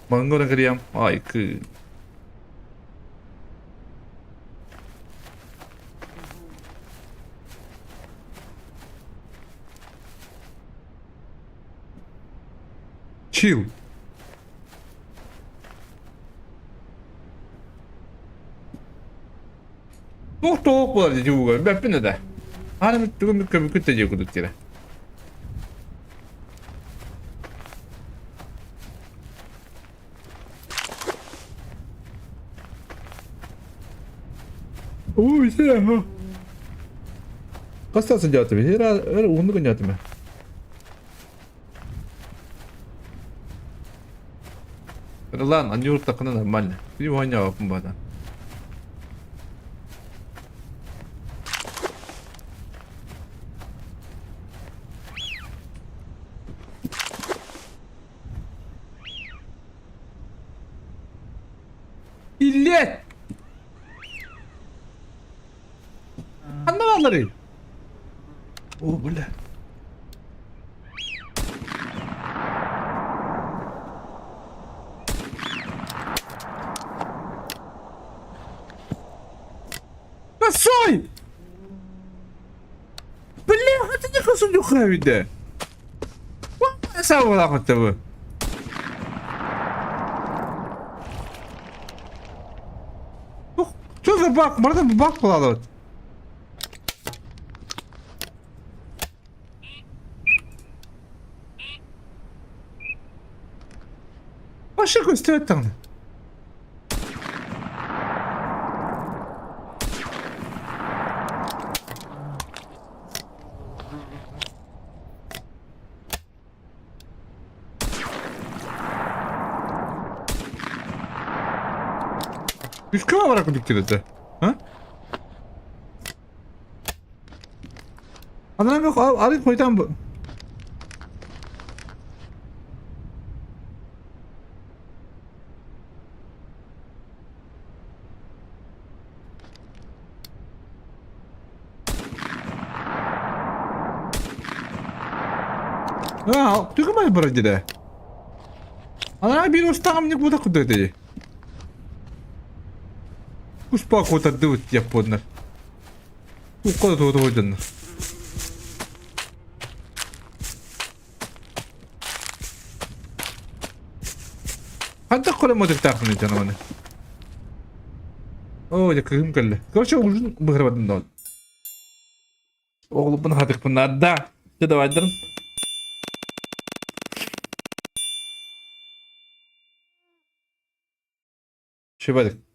Speaker 6: Мангора грям. Ай, к. Chill. Тух була дівуга, бепіне де. Гарно тюгу куте дівку тут тіре. Oo işte ha. Kastasın jatımı. Her unlu gün jatımı. Lan anca yurt takını normal. Bir oynuyor yapın bana. İllet! Anlamaları. O bu ne? Nasıl? Bile hadi ne kasın yok evinde. Vay sen bu lafı bu. Что за баг? Можно баг вкладывать? Вообще какой стоит там? Üç kıma var akıllı kilidi. Ha? Adana yok arayıp koydan bu. Ha, tükürme bırakı da. Adana bir ustağım ne bu da kudu. Успокойся, дивись, я поднер. Куда тут годин? Hatta koyamadık tahmin canım. Oo ya kızım geldi. Korça uzun bırakmadım da. Oğlum bunu hadi bunlar da. Ya da vardır. Şey badık.